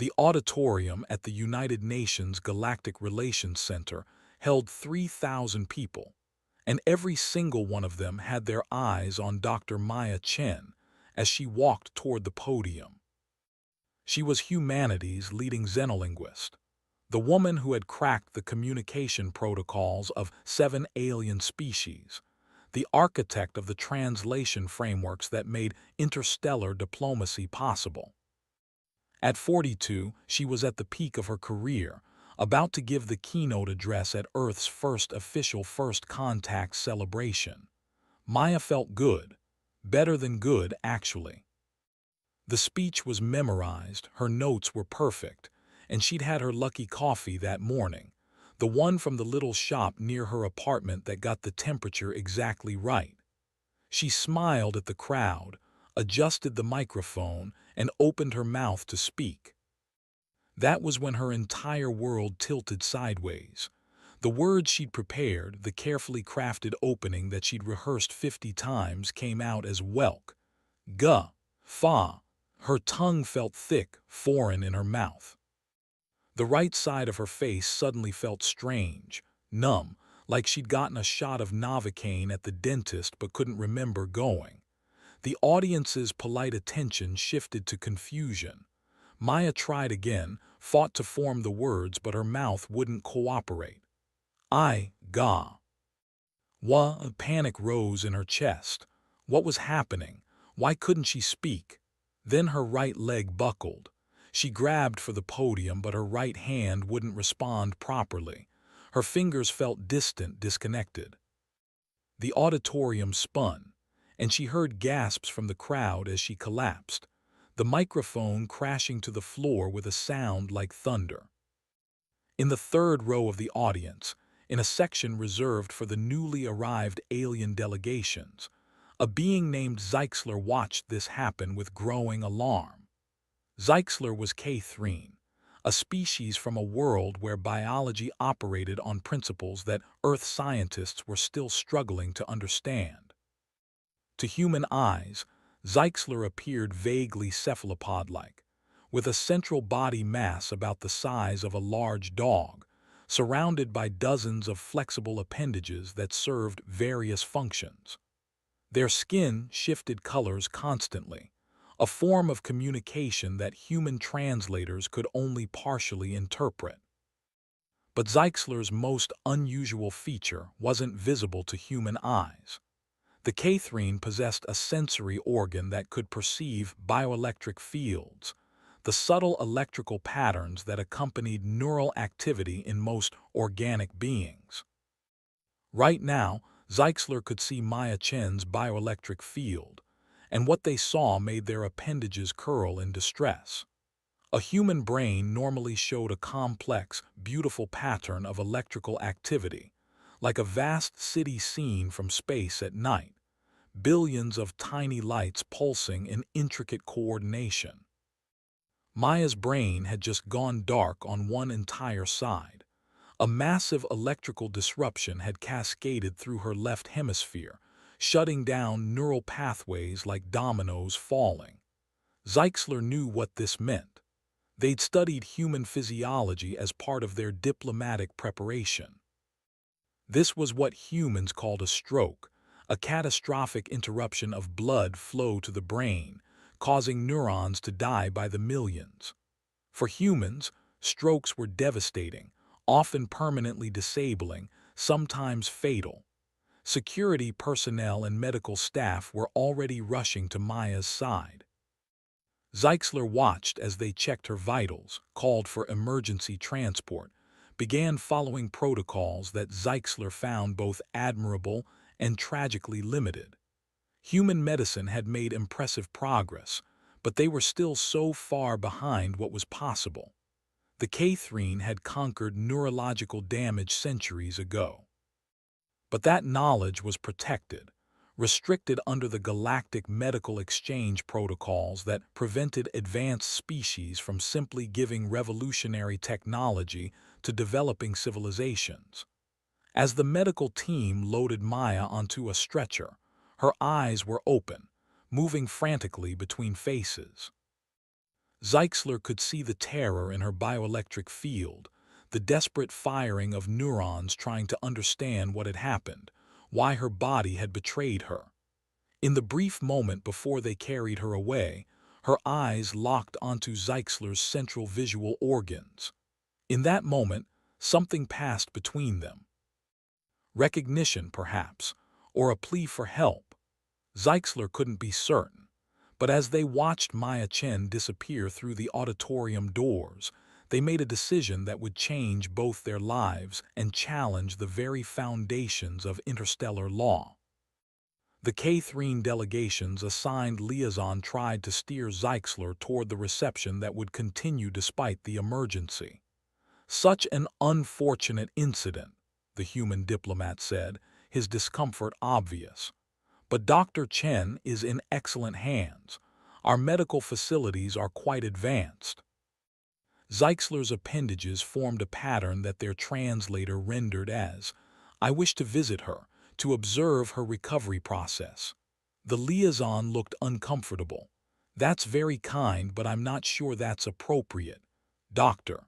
The auditorium at the United Nations Galactic Relations Center held 3,000 people, and every single one of them had their eyes on Dr. Maya Chen as she walked toward the podium. She was humanity's leading xenolinguist, the woman who had cracked the communication protocols of 7 alien species, the architect of the translation frameworks that made interstellar diplomacy possible. At 42, she was at the peak of her career, about to give the keynote address at Earth's first official First Contact celebration. Maya felt good, better than good, actually. The speech was memorized, her notes were perfect, and she'd had her lucky coffee that morning, the one from the little shop near her apartment that got the temperature exactly right. She smiled at the crowd, adjusted the microphone, and opened her mouth to speak. That was when her entire world tilted sideways. The words she'd prepared, the carefully crafted opening that she'd rehearsed 50 times, came out as whelk, guh, fa. Her tongue felt thick, foreign in her mouth. The right side of her face suddenly felt strange, numb, like she'd gotten a shot of Novocaine at the dentist but couldn't remember going. The audience's polite attention shifted to confusion. Maya tried again, fought to form the words, but her mouth wouldn't cooperate. Ga. A panic rose in her chest. What was happening? Why couldn't she speak? Then her right leg buckled. She grabbed for the podium, but her right hand wouldn't respond properly. Her fingers felt distant, disconnected. The auditorium spun, and she heard gasps from the crowd as she collapsed, the microphone crashing to the floor with a sound like thunder. In the third row of the audience, in a section reserved for the newly arrived alien delegations, a being named Zeixler watched this happen with growing alarm. Zeixler was K3, a species from a world where biology operated on principles that Earth scientists were still struggling to understand. To human eyes, Zeixler appeared vaguely cephalopod-like, with a central body mass about the size of a large dog, surrounded by dozens of flexible appendages that served various functions. Their skin shifted colors constantly, a form of communication that human translators could only partially interpret. But Zeixler's most unusual feature wasn't visible to human eyes. The Catherine possessed a sensory organ that could perceive bioelectric fields, the subtle electrical patterns that accompanied neural activity in most organic beings. Right now, Zeixler could see Maya Chen's bioelectric field, and what they saw made their appendages curl in distress. A human brain normally showed a complex, beautiful pattern of electrical activity, like a vast city seen from space at night, billions of tiny lights pulsing in intricate coordination. Maya's brain had just gone dark on one entire side. A massive electrical disruption had cascaded through her left hemisphere, shutting down neural pathways like dominoes falling. Zeixler knew what this meant. They'd studied human physiology as part of their diplomatic preparation. This was what humans called a stroke, a catastrophic interruption of blood flow to the brain, causing neurons to die by the millions. For humans, strokes were devastating, often permanently disabling, sometimes fatal. Security personnel and medical staff were already rushing to Maya's side. Zeixler watched as they checked her vitals, called for emergency transport, began following protocols that Zeixler found both admirable and tragically limited. Human medicine had made impressive progress, but they were still so far behind what was possible. The Catherine had conquered neurological damage centuries ago. But that knowledge was protected, restricted under the galactic medical exchange protocols that prevented advanced species from simply giving revolutionary technology to developing civilizations. As the medical team loaded Maya onto a stretcher, her eyes were open, moving frantically between faces. Zeitzler could see the terror in her bioelectric field, the desperate firing of neurons trying to understand what had happened, why her body had betrayed her. In the brief moment before they carried her away, her eyes locked onto Zeitzler's central visual organs. In that moment, something passed between them. Recognition, perhaps, or a plea for help. Zeitzler couldn't be certain, but as they watched Maya Chen disappear through the auditorium doors, they made a decision that would change both their lives and challenge the very foundations of interstellar law. The Catherine delegation's assigned liaison tried to steer Zeitzler toward the reception that would continue despite the emergency. Such an unfortunate incident, the human diplomat said, his discomfort obvious. But Dr. Chen is in excellent hands. Our medical facilities are quite advanced. Zeitzler's appendages formed a pattern that their translator rendered as, "I wish to visit her, to observe her recovery process." The liaison looked uncomfortable. "That's very kind, but I'm not sure that's appropriate. Doctor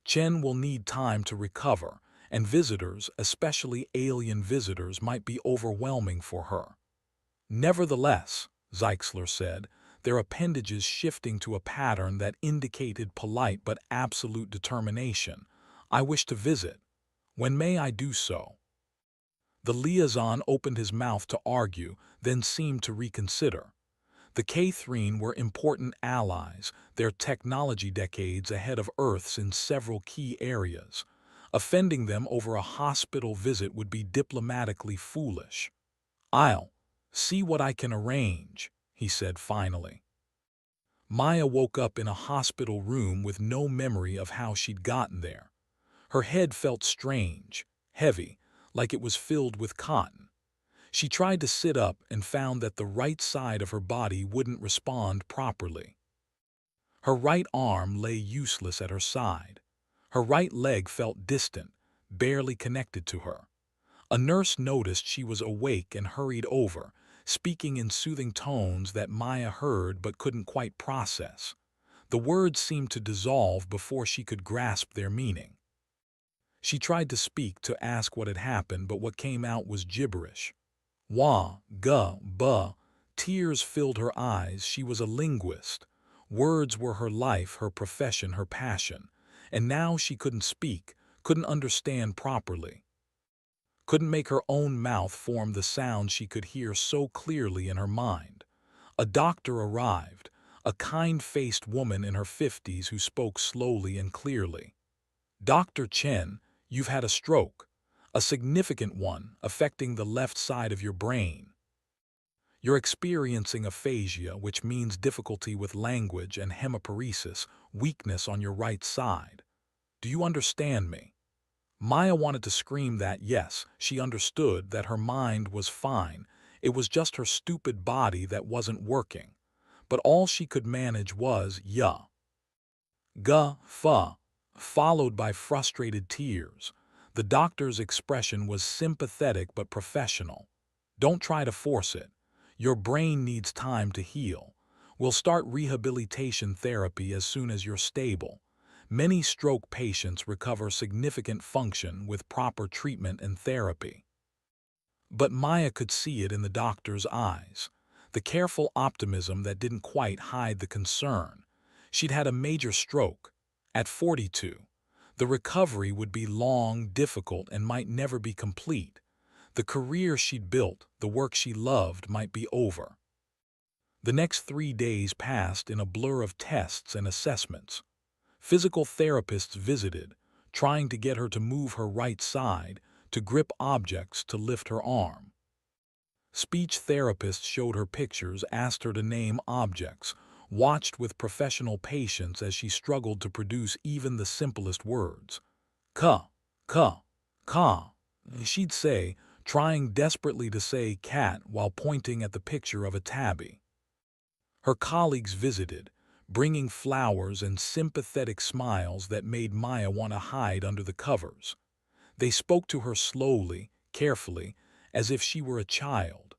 Chen will need time to recover, and visitors, especially alien visitors, might be overwhelming for her." Nevertheless, Zeitzler said, their appendages shifting to a pattern that indicated polite but absolute determination, "I wish to visit. When may I do so?" The liaison opened his mouth to argue, then seemed to reconsider. The Catherine were important allies, their technology decades ahead of Earth's in several key areas. Offending them over a hospital visit would be diplomatically foolish. "I'll see what I can arrange," he said finally. Maya woke up in a hospital room with no memory of how she'd gotten there. Her head felt strange, heavy, like it was filled with cotton. She tried to sit up and found that the right side of her body wouldn't respond properly. Her right arm lay useless at her side. Her right leg felt distant, barely connected to her. A nurse noticed she was awake and hurried over, speaking in soothing tones that Maya heard but couldn't quite process. The words seemed to dissolve before she could grasp their meaning. She tried to speak to ask what had happened, but what came out was gibberish. Wah, guh, buh. Tears filled her eyes. She was a linguist. Words were her life, her profession, her passion. And now she couldn't speak, couldn't understand properly. Couldn't make her own mouth form the sound she could hear so clearly in her mind. A doctor arrived, a kind-faced woman in her 50s who spoke slowly and clearly. "Dr. Chen, you've had a stroke, a significant one affecting the left side of your brain. You're experiencing aphasia, which means difficulty with language, and hemiparesis, weakness on your right side. Do you understand me?" Maya wanted to scream that yes, she understood, that her mind was fine. It was just her stupid body that wasn't working. But all she could manage was "yeah, guh, fuh," followed by frustrated tears. The doctor's expression was sympathetic but professional. "Don't try to force it. Your brain needs time to heal. We'll start rehabilitation therapy as soon as you're stable. Many stroke patients recover significant function with proper treatment and therapy." But Maya could see it in the doctor's eyes, the careful optimism that didn't quite hide the concern. She'd had a major stroke at 42. The recovery would be long, difficult, and might never be complete. The career she'd built, the work she loved, might be over. The next 3 days passed in a blur of tests and assessments. Physical therapists visited, trying to get her to move her right side, to grip objects, to lift her arm. Speech therapists showed her pictures, asked her to name objects, watched with professional patience as she struggled to produce even the simplest words. "Ka, ka, ka," she'd say, trying desperately to say cat while pointing at the picture of a tabby. Her colleagues visited, bringing flowers and sympathetic smiles that made Maya want to hide under the covers. They spoke to her slowly, carefully, as if she were a child.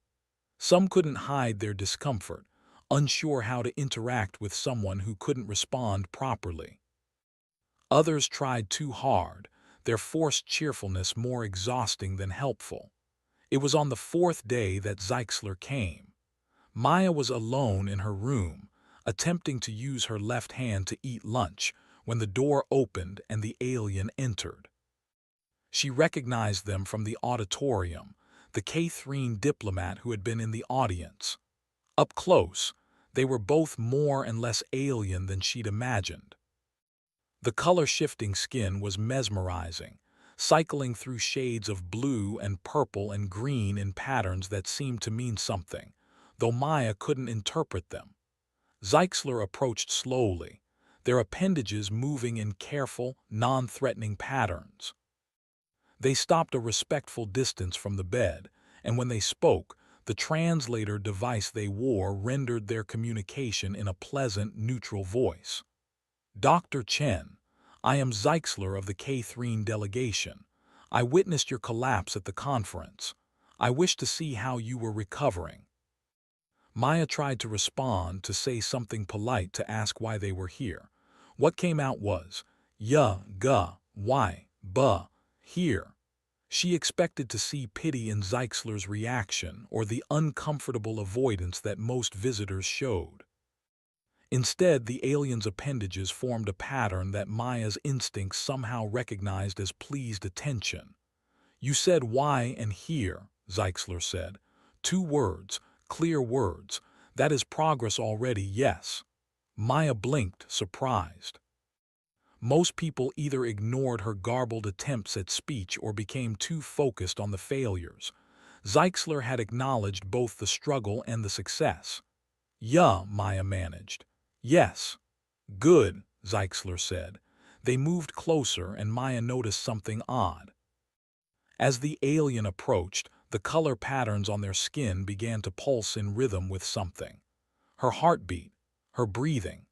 Some couldn't hide their discomfort. unsure how to interact with someone who couldn't respond properly. Others tried too hard, their forced cheerfulness more exhausting than helpful. It was on the fourth day that Zeitzler came. Maya was alone in her room, attempting to use her left hand to eat lunch, when the door opened and the alien entered. She recognized them from the auditorium, the Catherine diplomat who had been in the audience. Up close, they were both more and less alien than she'd imagined. The color-shifting skin was mesmerizing, cycling through shades of blue and purple and green in patterns that seemed to mean something, though Maya couldn't interpret them. Zeitzler approached slowly, their appendages moving in careful, non-threatening patterns. They stopped a respectful distance from the bed, and when they spoke, the translator device they wore rendered their communication in a pleasant, neutral voice. Dr. Chen, I am Zeitzler of the Catherine delegation. I witnessed your collapse at the conference. I wish to see how you were recovering. Maya tried to respond, to say something polite, to ask why they were here. What came out was, why, here. She expected to see pity in Zeitzler's reaction or the uncomfortable avoidance that most visitors showed. Instead, the alien's appendages formed a pattern that Maya's instincts somehow recognized as pleased attention. You said why and here, Zeitzler said. 2 words, clear words. That is progress already, yes. Maya blinked, surprised. Most people either ignored her garbled attempts at speech or became too focused on the failures. Zeitzler had acknowledged both the struggle and the success. Yeah, Maya managed. Yes. Good, Zeitzler said. They moved closer and Maya noticed something odd. As the alien approached, the color patterns on their skin began to pulse in rhythm with something. Her heartbeat, her breathing.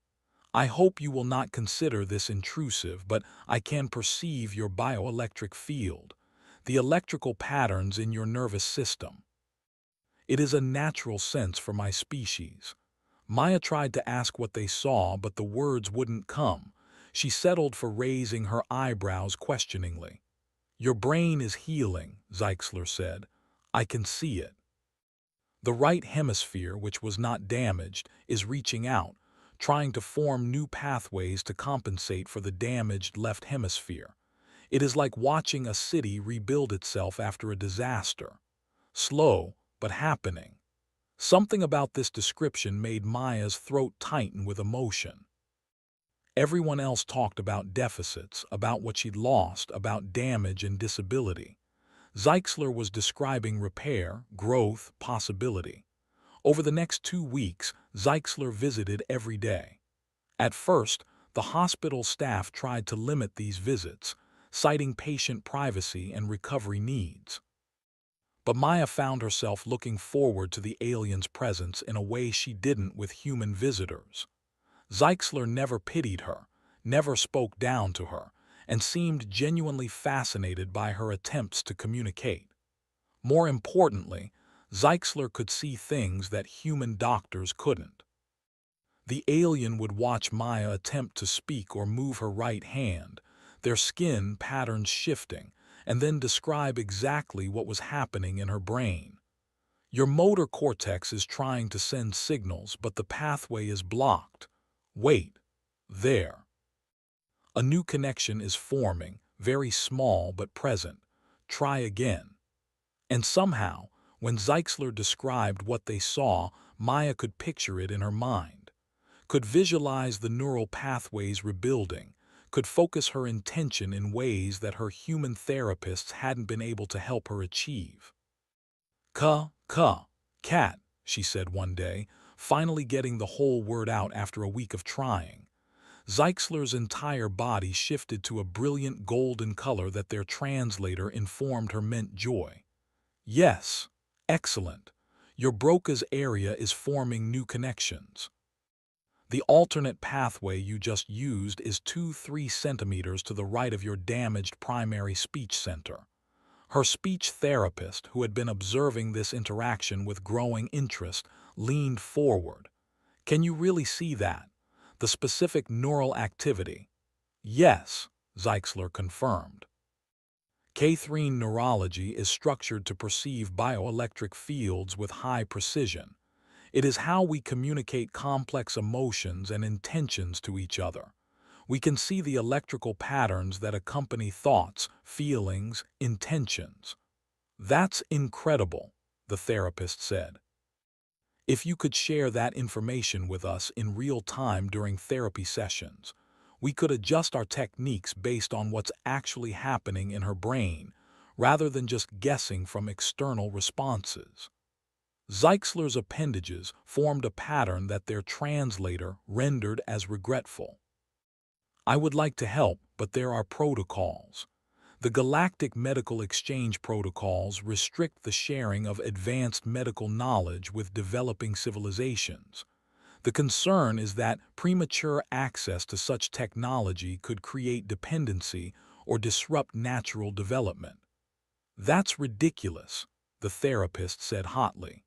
I hope you will not consider this intrusive, but I can perceive your bioelectric field, the electrical patterns in your nervous system. It is a natural sense for my species. Maya tried to ask what they saw, but the words wouldn't come. She settled for raising her eyebrows questioningly. Your brain is healing, Zeitzler said. I can see it. The right hemisphere, which was not damaged, is reaching out, trying to form new pathways to compensate for the damaged left hemisphere. It is like watching a city rebuild itself after a disaster. Slow, but happening. Something about this description made Maya's throat tighten with emotion. Everyone else talked about deficits, about what she'd lost, about damage and disability. Zeitzler was describing repair, growth, possibility. Over the next 2 weeks, Zeitzler visited every day. At first, the hospital staff tried to limit these visits, citing patient privacy and recovery needs. But Maya found herself looking forward to the alien's presence in a way she didn't with human visitors. Zeitzler never pitied her, never spoke down to her, and seemed genuinely fascinated by her attempts to communicate. More importantly, Zeitzler could see things that human doctors couldn't. The alien would watch Maya attempt to speak or move her right hand, their skin patterns shifting, and then describe exactly what was happening in her brain. Your motor cortex is trying to send signals, but the pathway is blocked. Wait. There. A new connection is forming, very small but present. Try again. And somehow, when Zeitzler described what they saw, Maya could picture it in her mind, could visualize the neural pathways rebuilding, could focus her intention in ways that her human therapists hadn't been able to help her achieve. Cat, she said one day, finally getting the whole word out after a week of trying. Zeitzler's entire body shifted to a brilliant golden color that their translator informed her meant joy. Yes, excellent. Your Broca's area is forming new connections. The alternate pathway you just used is 2-3 centimeters to the right of your damaged primary speech center. Her speech therapist, who had been observing this interaction with growing interest, leaned forward. Can you really see that? The specific neural activity? Yes, Zeitzler confirmed. K3 neurology is structured to perceive bioelectric fields with high precision. It is how we communicate complex emotions and intentions to each other. We can see the electrical patterns that accompany thoughts, feelings, intentions. That's incredible, the therapist said. If you could share that information with us in real time during therapy sessions, we could adjust our techniques based on what's actually happening in her brain, rather than just guessing from external responses. Zeitzler's appendages formed a pattern that their translator rendered as regretful. I would like to help, but there are protocols. The Galactic Medical Exchange Protocols restrict the sharing of advanced medical knowledge with developing civilizations. The concern is that premature access to such technology could create dependency or disrupt natural development. That's ridiculous, the therapist said hotly.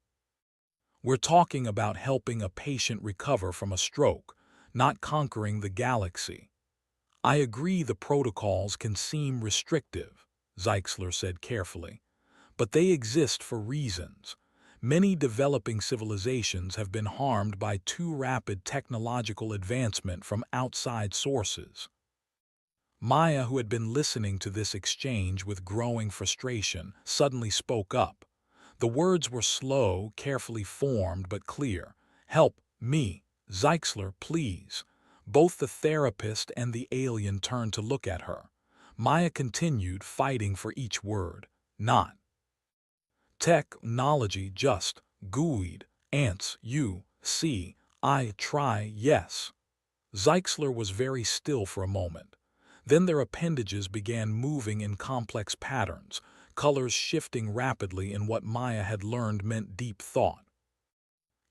We're talking about helping a patient recover from a stroke, not conquering the galaxy. I agree the protocols can seem restrictive, Zeitzler said carefully, but they exist for reasons. Many developing civilizations have been harmed by too rapid technological advancement from outside sources. Maya, who had been listening to this exchange with growing frustration, suddenly spoke up. The words were slow, carefully formed, but clear. "Help me, Zeitzler, please." Both the therapist and the alien turned to look at her. Maya continued, fighting for each word. "Not technology, just GUID, ants, you, see, I, try, yes." Zeitzler was very still for a moment. Then their appendages began moving in complex patterns, colors shifting rapidly in what Maya had learned meant deep thought.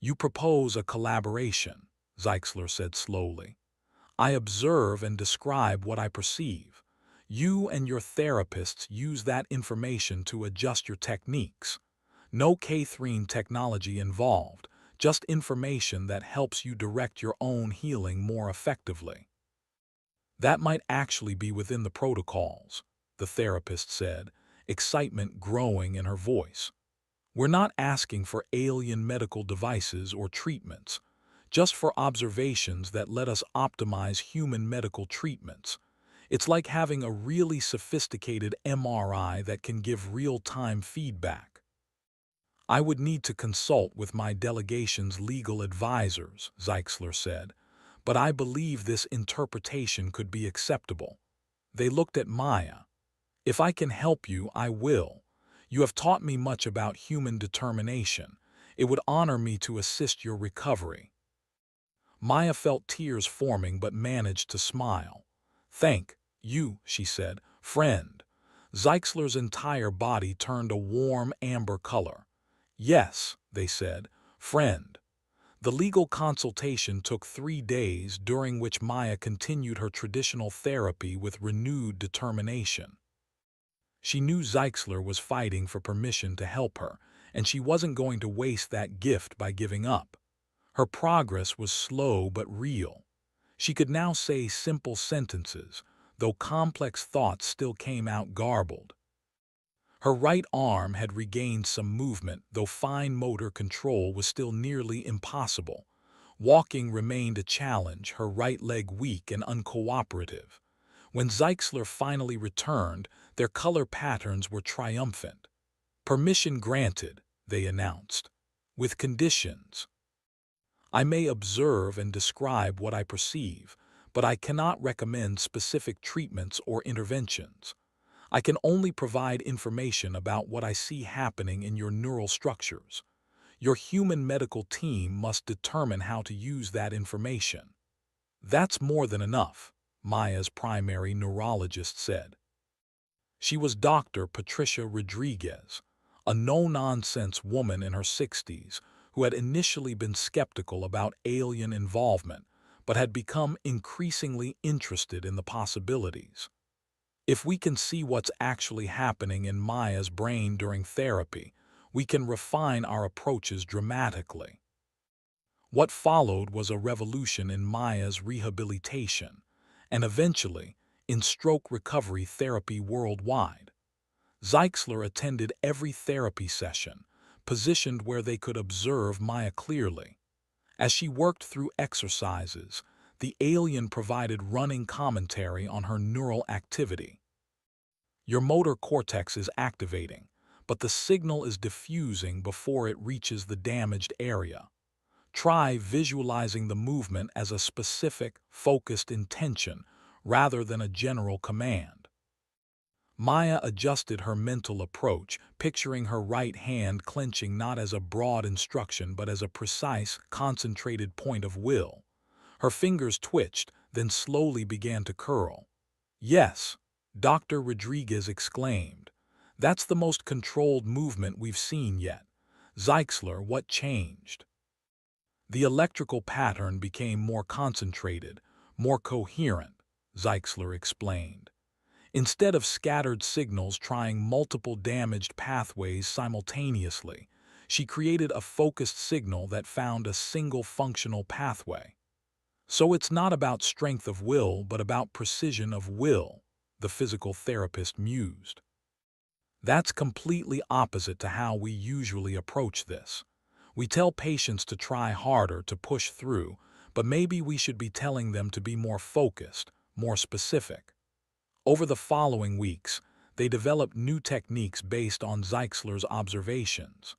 "You propose a collaboration," Zeitzler said slowly. "I observe and describe what I perceive. You and your therapists use that information to adjust your techniques. No K3 technology involved, just information that helps you direct your own healing more effectively." "That might actually be within the protocols," the therapist said, excitement growing in her voice. "We're not asking for alien medical devices or treatments, just for observations that let us optimize human medical treatments. It's like having a really sophisticated MRI that can give real-time feedback." "I would need to consult with my delegation's legal advisors," Zeitzler said, "but I believe this interpretation could be acceptable." They looked at Maya. "If I can help you, I will. You have taught me much about human determination. It would honor me to assist your recovery." Maya felt tears forming but managed to smile. "Thank you," she said, "friend." Zeitzler's entire body turned a warm amber color. "Yes," they said, "friend." The legal consultation took 3 days, during which Maya continued her traditional therapy with renewed determination. She knew Zeitzler was fighting for permission to help her, and she wasn't going to waste that gift by giving up. Her progress was slow but real. She could now say simple sentences, though complex thoughts still came out garbled. Her right arm had regained some movement, though fine motor control was still nearly impossible. Walking remained a challenge, her right leg weak and uncooperative. When Zeitzler finally returned, their color patterns were triumphant. "Permission granted," they announced, "with conditions. I may observe and describe what I perceive, but I cannot recommend specific treatments or interventions. I can only provide information about what I see happening in your neural structures. Your human medical team must determine how to use that information." "That's more than enough," Maya's primary neurologist said. She was Dr. Patricia Rodriguez, a no-nonsense woman in her 60s who had initially been skeptical about alien involvement but had become increasingly interested in the possibilities. "If we can see what's actually happening in Maya's brain during therapy, we can refine our approaches dramatically." What followed was a revolution in Maya's rehabilitation, and eventually in stroke recovery therapy worldwide. Zeitzler attended every therapy session, positioned where they could observe Maya clearly. As she worked through exercises, the alien provided running commentary on her neural activity. Your motor cortex is activating, but the signal is diffusing before it reaches the damaged area. Try visualizing the movement as a specific, focused intention rather than a general command. Maya adjusted her mental approach, picturing her right hand clenching not as a broad instruction but as a precise, concentrated point of will. Her fingers twitched, then slowly began to curl. "Yes," Dr. Rodriguez exclaimed. "That's the most controlled movement we've seen yet." Zeitzler, what changed? The electrical pattern became more concentrated, more coherent, Zeitzler explained. Instead of scattered signals trying multiple damaged pathways simultaneously, she created a focused signal that found a single functional pathway. So it's not about strength of will, but about precision of will, the physical therapist mused. That's completely opposite to how we usually approach this. We tell patients to try harder, to push through, but maybe we should be telling them to be more focused, more specific. Over the following weeks, they developed new techniques based on Zeitzler's observations.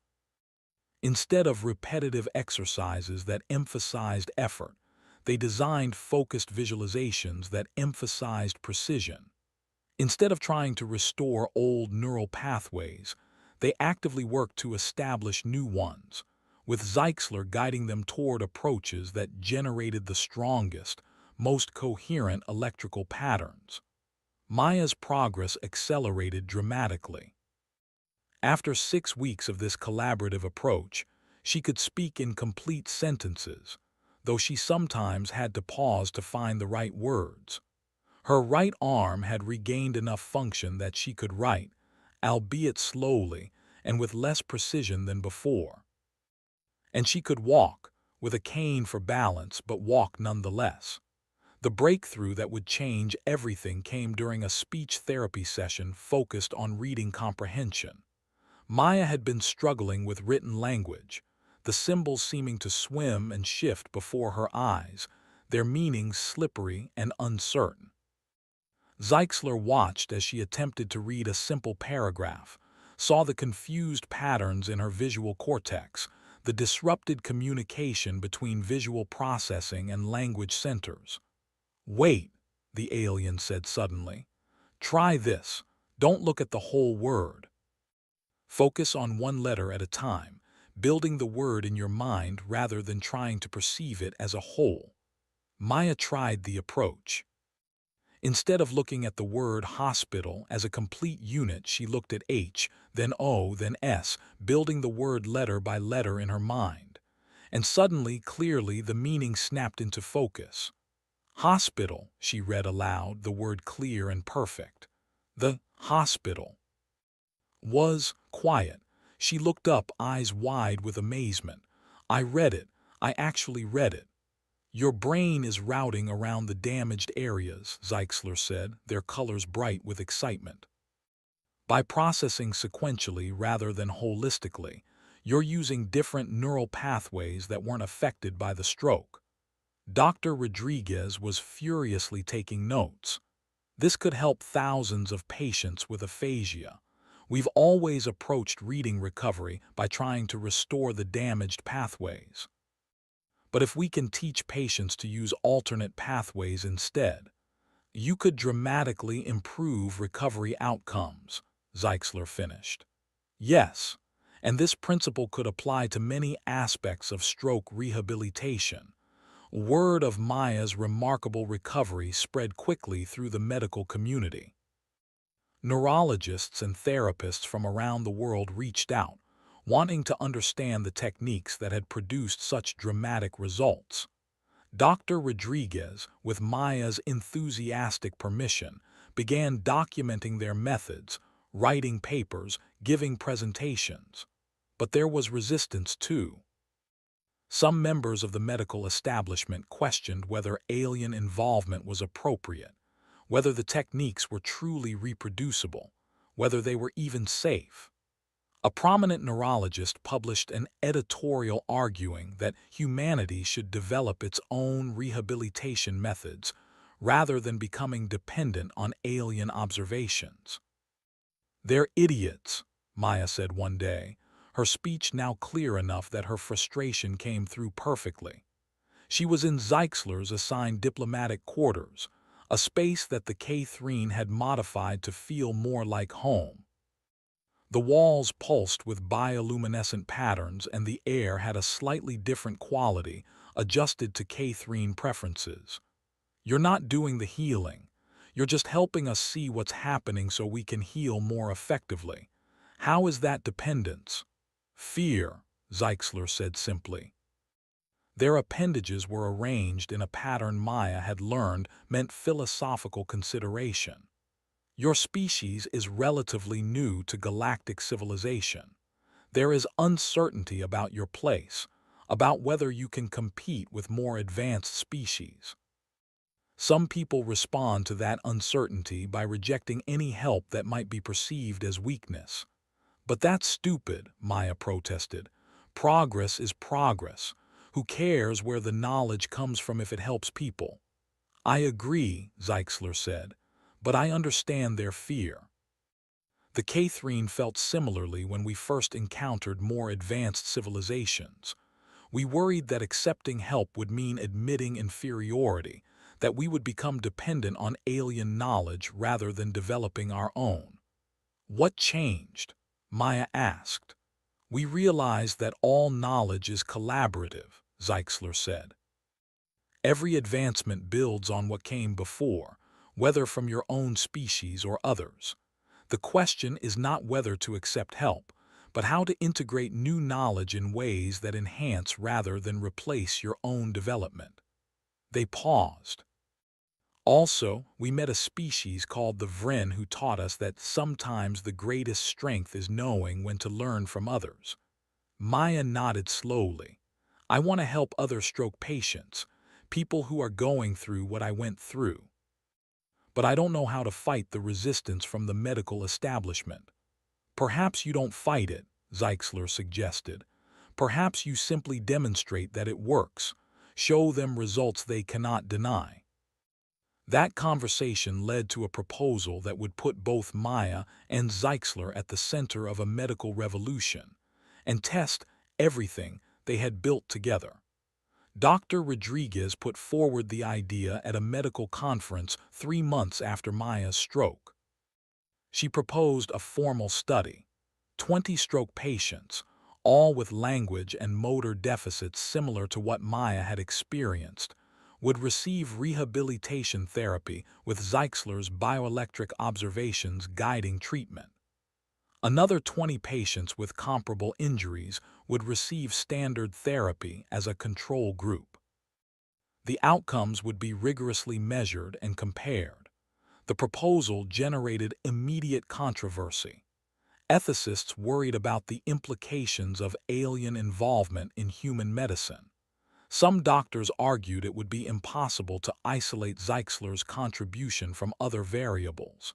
Instead of repetitive exercises that emphasized effort, they designed focused visualizations that emphasized precision. Instead of trying to restore old neural pathways, they actively worked to establish new ones, with Zeitzler guiding them toward approaches that generated the strongest, most coherent electrical patterns. Maya's progress accelerated dramatically. After 6 weeks of this collaborative approach, she could speak in complete sentences, though she sometimes had to pause to find the right words. Her right arm had regained enough function that she could write, albeit slowly and with less precision than before. And she could walk, with a cane for balance, but walk nonetheless. The breakthrough that would change everything came during a speech therapy session focused on reading comprehension. Maya had been struggling with written language, the symbols seeming to swim and shift before her eyes, their meanings slippery and uncertain. Zeitzler watched as she attempted to read a simple paragraph, saw the confused patterns in her visual cortex, the disrupted communication between visual processing and language centers. "Wait," the alien said suddenly. "Try this. Don't look at the whole word. Focus on one letter at a time, building the word in your mind rather than trying to perceive it as a whole." Maya tried the approach. Instead of looking at the word hospital as a complete unit, she looked at H, then O, then S, building the word letter by letter in her mind. And suddenly, clearly, the meaning snapped into focus. "Hospital," she read aloud, the word clear and perfect. The hospital was quiet. She looked up, eyes wide with amazement. "I read it. I actually read it." "Your brain is routing around the damaged areas," Zeitzler said, their colors bright with excitement. "By processing sequentially rather than holistically, you're using different neural pathways that weren't affected by the stroke." Dr. Rodriguez was furiously taking notes. This could help thousands of patients with aphasia. We've always approached reading recovery by trying to restore the damaged pathways. But if we can teach patients to use alternate pathways instead, you could dramatically improve recovery outcomes, Zeitzler finished. Yes, and this principle could apply to many aspects of stroke rehabilitation. Word of Maya's remarkable recovery spread quickly through the medical community. Neurologists and therapists from around the world reached out, wanting to understand the techniques that had produced such dramatic results. Dr. Rodriguez, with Maya's enthusiastic permission, began documenting their methods, writing papers, giving presentations. But there was resistance too. Some members of the medical establishment questioned whether alien involvement was appropriate, whether the techniques were truly reproducible, whether they were even safe. A prominent neurologist published an editorial arguing that humanity should develop its own rehabilitation methods rather than becoming dependent on alien observations. "They're idiots," Maya said one day, her speech now clear enough that her frustration came through perfectly. She was in Zeitzler's assigned diplomatic quarters, a space that the Catherine had modified to feel more like home. The walls pulsed with bioluminescent patterns and the air had a slightly different quality, adjusted to Catherine preferences. "You're not doing the healing. You're just helping us see what's happening so we can heal more effectively. How is that dependence?" "Fear," Zeitzler said simply. Their appendages were arranged in a pattern Maya had learned meant philosophical consideration. "Your species is relatively new to galactic civilization. There is uncertainty about your place, about whether you can compete with more advanced species. Some people respond to that uncertainty by rejecting any help that might be perceived as weakness. But that's stupid," Maya protested. "Progress is progress. Who cares where the knowledge comes from if it helps people?" "I agree," Zeitzler said, "but I understand their fear. The Catherine felt similarly when we first encountered more advanced civilizations. We worried that accepting help would mean admitting inferiority, that we would become dependent on alien knowledge rather than developing our own." "What changed?" Maya asked. "We realized that all knowledge is collaborative," Zeitzler said. "Every advancement builds on what came before, whether from your own species or others. The question is not whether to accept help, but how to integrate new knowledge in ways that enhance rather than replace your own development." They paused. "Also, we met a species called the Vren who taught us that sometimes the greatest strength is knowing when to learn from others." Maya nodded slowly. "I want to help other stroke patients, people who are going through what I went through. But I don't know how to fight the resistance from the medical establishment." "Perhaps you don't fight it," Zeitzler suggested. "Perhaps you simply demonstrate that it works, show them results they cannot deny." That conversation led to a proposal that would put both Maya and Zeitzler at the center of a medical revolution and test everything they had built together. Dr. Rodriguez put forward the idea at a medical conference 3 months after Maya's stroke. She proposed a formal study, 20 stroke patients, all with language and motor deficits similar to what Maya had experienced, would receive rehabilitation therapy with Zeitzler's bioelectric observations guiding treatment. Another 20 patients with comparable injuries would receive standard therapy as a control group. The outcomes would be rigorously measured and compared. The proposal generated immediate controversy. Ethicists worried about the implications of alien involvement in human medicine. Some doctors argued it would be impossible to isolate Zeitzler's contribution from other variables.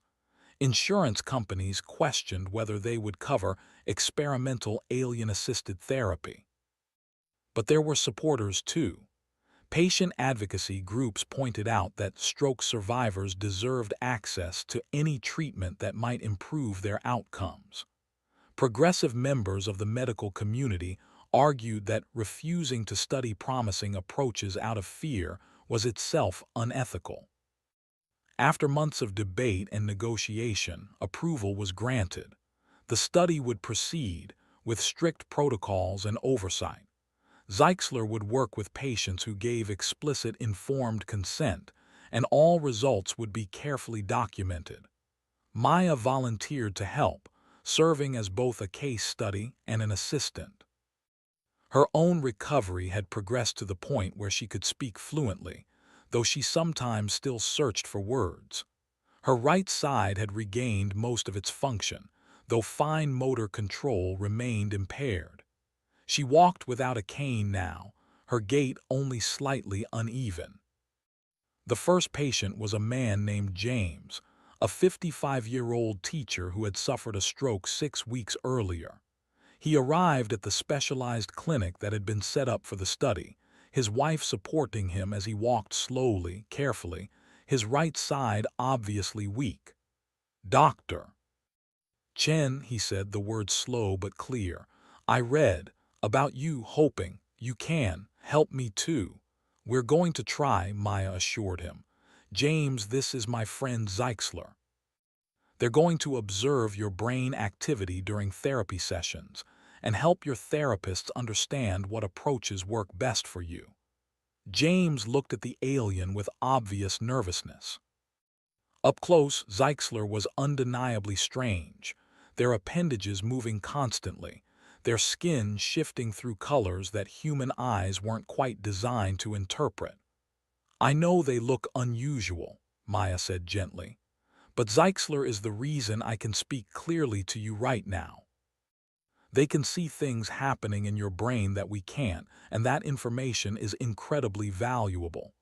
Insurance companies questioned whether they would cover experimental alien-assisted therapy. But there were supporters too. Patient advocacy groups pointed out that stroke survivors deserved access to any treatment that might improve their outcomes. Progressive members of the medical community argued that refusing to study promising approaches out of fear was itself unethical. After months of debate and negotiation, approval was granted. The study would proceed, with strict protocols and oversight. Zeitzler would work with patients who gave explicit informed consent, and all results would be carefully documented. Maya volunteered to help, serving as both a case study and an assistant. Her own recovery had progressed to the point where she could speak fluently, though she sometimes still searched for words. Her right side had regained most of its function, though fine motor control remained impaired. She walked without a cane now, her gait only slightly uneven. The first patient was a man named James, a 55-year-old teacher who had suffered a stroke 6 weeks earlier. He arrived at the specialized clinic that had been set up for the study, his wife supporting him as he walked slowly, carefully, his right side obviously weak. "Doctor Chen," he said, the words slow but clear, "I read about you hoping you can help me too." "We're going to try," Maya assured him. "James, this is my friend Zeichsler. They're going to observe your brain activity during therapy sessions and help your therapists understand what approaches work best for you." James looked at the alien with obvious nervousness. Up close, Zeichsler was undeniably strange, their appendages moving constantly, their skin shifting through colors that human eyes weren't quite designed to interpret. "I know they look unusual," Maya said gently, "but Zeichsler is the reason I can speak clearly to you right now. They can see things happening in your brain that we can't, and that information is incredibly valuable."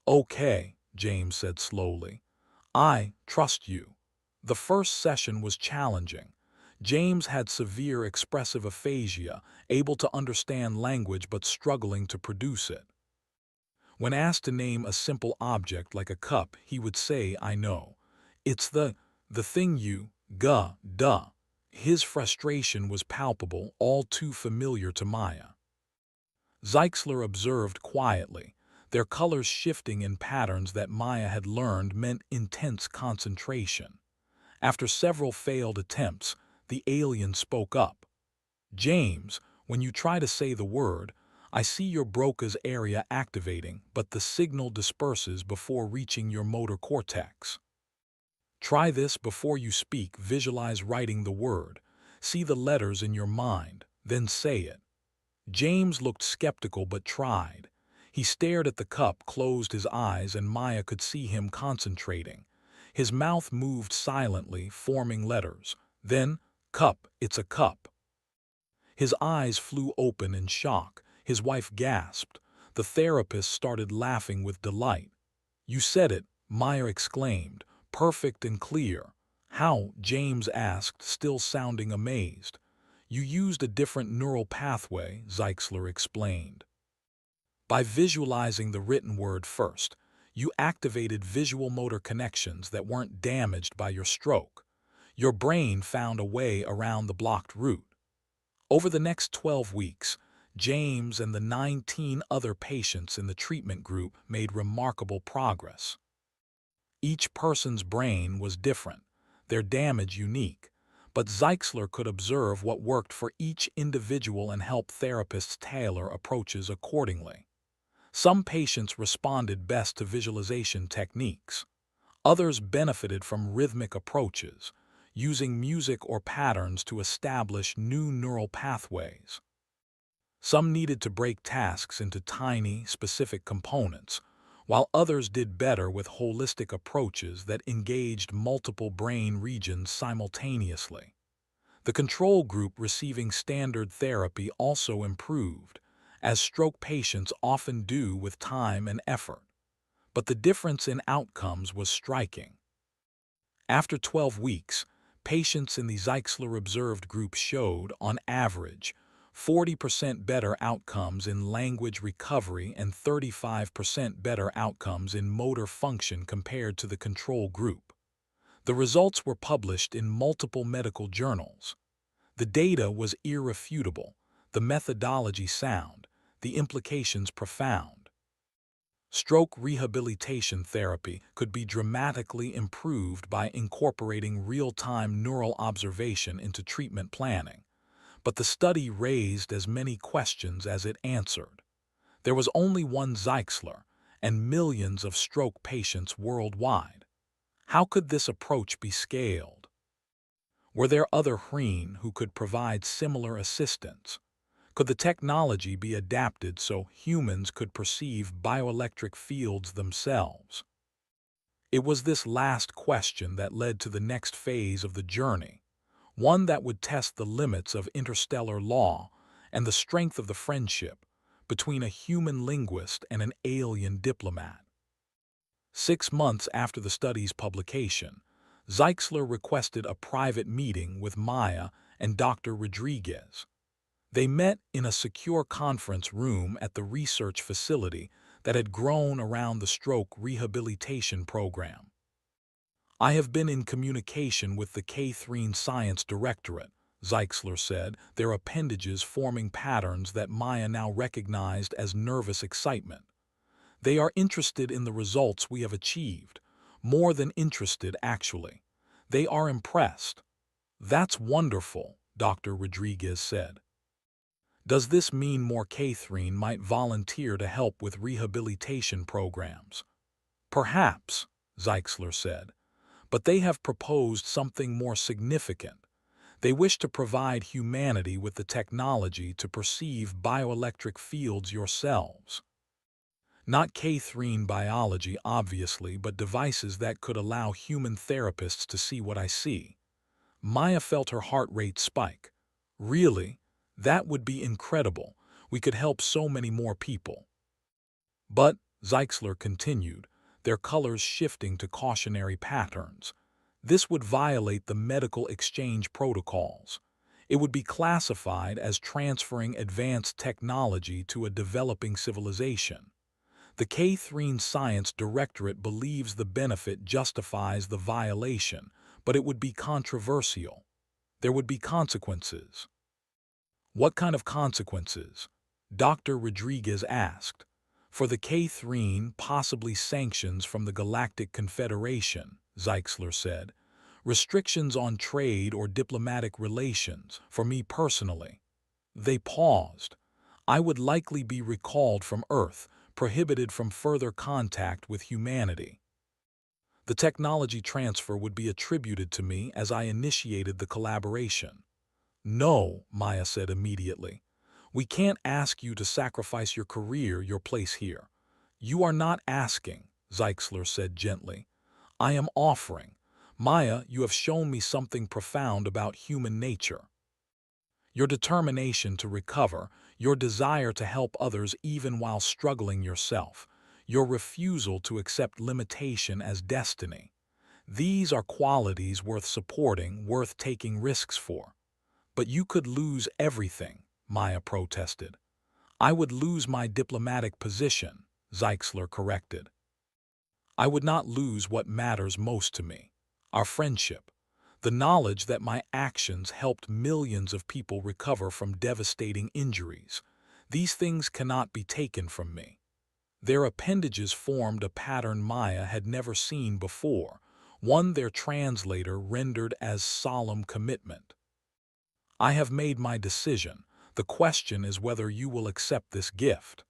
"Okay," James said slowly. "I trust you." The first session was challenging. James had severe expressive aphasia, able to understand language but struggling to produce it. When asked to name a simple object like a cup, he would say, "I know. It's the thing you, duh." His frustration was palpable, all too familiar to Maya. Zeichsler observed quietly, their colors shifting in patterns that Maya had learned meant intense concentration. After several failed attempts, the alien spoke up. "James, when you try to say the word, I see your Broca's area activating, but the signal disperses before reaching your motor cortex. Try this before you speak. Visualize writing the word. See the letters in your mind, then say it." James looked skeptical but tried. He stared at the cup, closed his eyes, and Maya could see him concentrating. His mouth moved silently, forming letters. Then, "Cup, it's a cup." His eyes flew open in shock. His wife gasped. The therapist started laughing with delight. "You said it," Maya exclaimed, "perfect and clear." "How?" James asked, still sounding amazed. "You used a different neural pathway," Zeichsler explained. "By visualizing the written word first, you activated visual motor connections that weren't damaged by your stroke. Your brain found a way around the blocked route." Over the next 12 weeks, James and the 19 other patients in the treatment group made remarkable progress. Each person's brain was different, their damage unique, but Zeichsler could observe what worked for each individual and help therapists tailor approaches accordingly. Some patients responded best to visualization techniques. Others benefited from rhythmic approaches, using music or patterns to establish new neural pathways. Some needed to break tasks into tiny, specific components, while others did better with holistic approaches that engaged multiple brain regions simultaneously. The control group receiving standard therapy also improved, as stroke patients often do with time and effort. But the difference in outcomes was striking. After 12 weeks, patients in the Zeichsler observed group showed, on average, 40% better outcomes in language recovery and 35% better outcomes in motor function compared to the control group. The results were published in multiple medical journals. The data was irrefutable, the methodology sound, the implications profound. Stroke rehabilitation therapy could be dramatically improved by incorporating real-time neural observation into treatment planning. But the study raised as many questions as it answered. There was only one Zeichsler and millions of stroke patients worldwide. How could this approach be scaled? Were there other Hreen who could provide similar assistance? Could the technology be adapted so humans could perceive bioelectric fields themselves? It was this last question that led to the next phase of the journey, one that would test the limits of interstellar law and the strength of the friendship, between a human linguist and an alien diplomat. 6 months after the study's publication, Zeitzler requested a private meeting with Maya and Dr. Rodriguez. They met in a secure conference room at the research facility that had grown around the stroke rehabilitation program. "I have been in communication with the K3 Science Directorate," Zeitzler said, their appendages forming patterns that Maya now recognized as nervous excitement. "They are interested in the results we have achieved. More than interested, actually. They are impressed." "That's wonderful," Dr. Rodriguez said. "Does this mean more K3 might volunteer to help with rehabilitation programs?" "Perhaps," Zeitzler said. "But they have proposed something more significant. They wish to provide humanity with the technology to perceive bioelectric fields yourselves. Not K3 biology, obviously, but devices that could allow human therapists to see what I see." Maya felt her heart rate spike. "Really? That would be incredible. We could help so many more people." "But," Zeitzler continued, their colors shifting to cautionary patterns, "this would violate the medical exchange protocols. It would be classified as transferring advanced technology to a developing civilization. The K3 Science Directorate believes the benefit justifies the violation, but it would be controversial. There would be consequences." "What kind of consequences?" Dr. Rodriguez asked. "For the K3, possibly sanctions from the Galactic Confederation," Zeitzler said. "Restrictions on trade or diplomatic relations, for me personally." They paused. "I would likely be recalled from Earth, prohibited from further contact with humanity. The technology transfer would be attributed to me as I initiated the collaboration." "No," Maya said immediately. "We can't ask you to sacrifice your career, your place here." "You are not asking," Zeitzler said gently. "I am offering. Maya, you have shown me something profound about human nature. Your determination to recover, your desire to help others even while struggling yourself, your refusal to accept limitation as destiny. These are qualities worth supporting, worth taking risks for." "But you could lose everything," Maya protested. "I would lose my diplomatic position," Zeitzler corrected. "I would not lose what matters most to me: our friendship. The knowledge that my actions helped millions of people recover from devastating injuries. These things cannot be taken from me." Their appendages formed a pattern Maya had never seen before, one their translator rendered as solemn commitment. "I have made my decision. The question is whether you will accept this gift."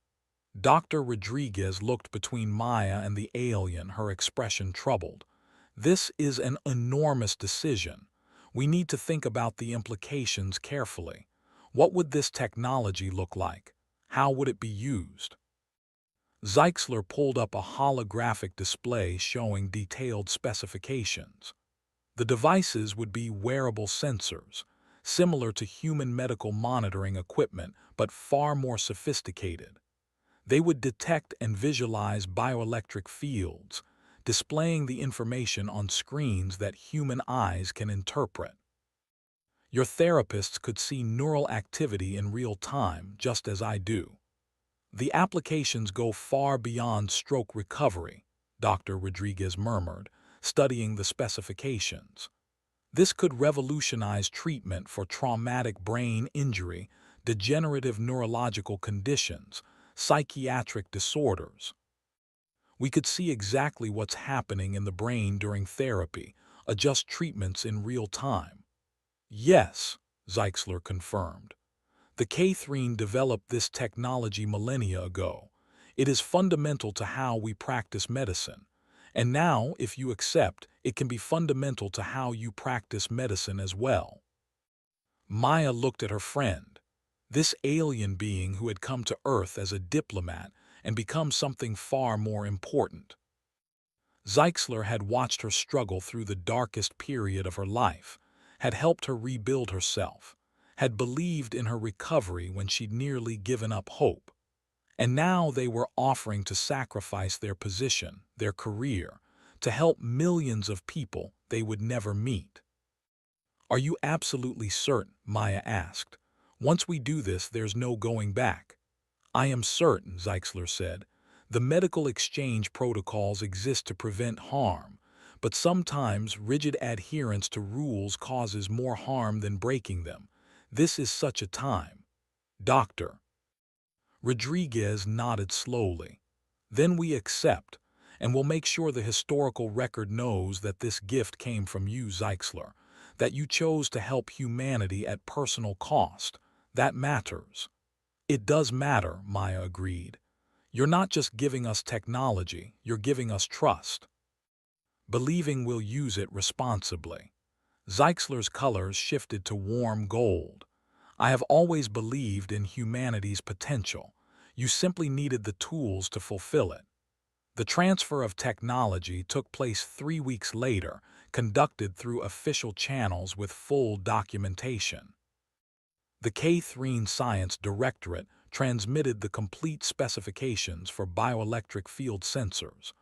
Dr. Rodriguez looked between Maya and the alien, her expression troubled. "This is an enormous decision. We need to think about the implications carefully. What would this technology look like? How would it be used?" Zeitzler pulled up a holographic display showing detailed specifications. The devices would be wearable sensors, similar to human medical monitoring equipment, but far more sophisticated. They would detect and visualize bioelectric fields, displaying the information on screens that human eyes can interpret. "Your therapists could see neural activity in real time, just as I do." "The applications go far beyond stroke recovery," Dr. Rodriguez murmured, studying the specifications. "This could revolutionize treatment for traumatic brain injury, degenerative neurological conditions, psychiatric disorders. We could see exactly what's happening in the brain during therapy, adjust treatments in real time." "Yes," Zeitzler confirmed. "The K3 developed this technology millennia ago. It is fundamental to how we practice medicine. And now, if you accept, it can be fundamental to how you practice medicine as well." Maya looked at her friend. This alien being who had come to Earth as a diplomat and become something far more important. Zeitzler had watched her struggle through the darkest period of her life, had helped her rebuild herself, had believed in her recovery when she'd nearly given up hope. And now they were offering to sacrifice their position, their career, to help millions of people they would never meet. "Are you absolutely certain?" Maya asked. "Once we do this, there's no going back." "I am certain," Zeitzler said. "The medical exchange protocols exist to prevent harm, but sometimes rigid adherence to rules causes more harm than breaking them. This is such a time." "Doctor." Rodriguez nodded slowly. "Then we accept, and we'll make sure the historical record knows that this gift came from you, Zeitzler, that you chose to help humanity at personal cost. That matters." "It does matter," Maya agreed. "You're not just giving us technology, you're giving us trust. Believing we'll use it responsibly." Zeitzler's colors shifted to warm gold. "I have always believed in humanity's potential. You simply needed the tools to fulfill it." The transfer of technology took place 3 weeks later, conducted through official channels with full documentation. The Catherine Science Directorate transmitted the complete specifications for bioelectric field sensors,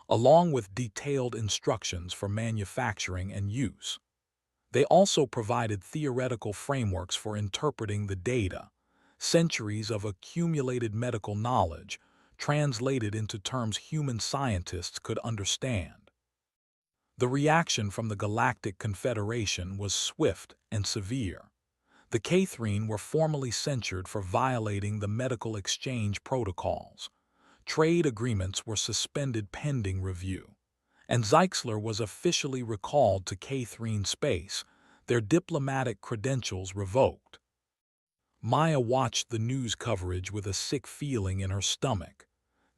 along with detailed instructions for manufacturing and use. They also provided theoretical frameworks for interpreting the data, centuries of accumulated medical knowledge translated into terms human scientists could understand. The reaction from the Galactic Confederation was swift and severe. The Catherine were formally censured for violating the medical exchange protocols. Trade agreements were suspended pending review. And Zeitzler was officially recalled to Catherine space, their diplomatic credentials revoked. Maya watched the news coverage with a sick feeling in her stomach.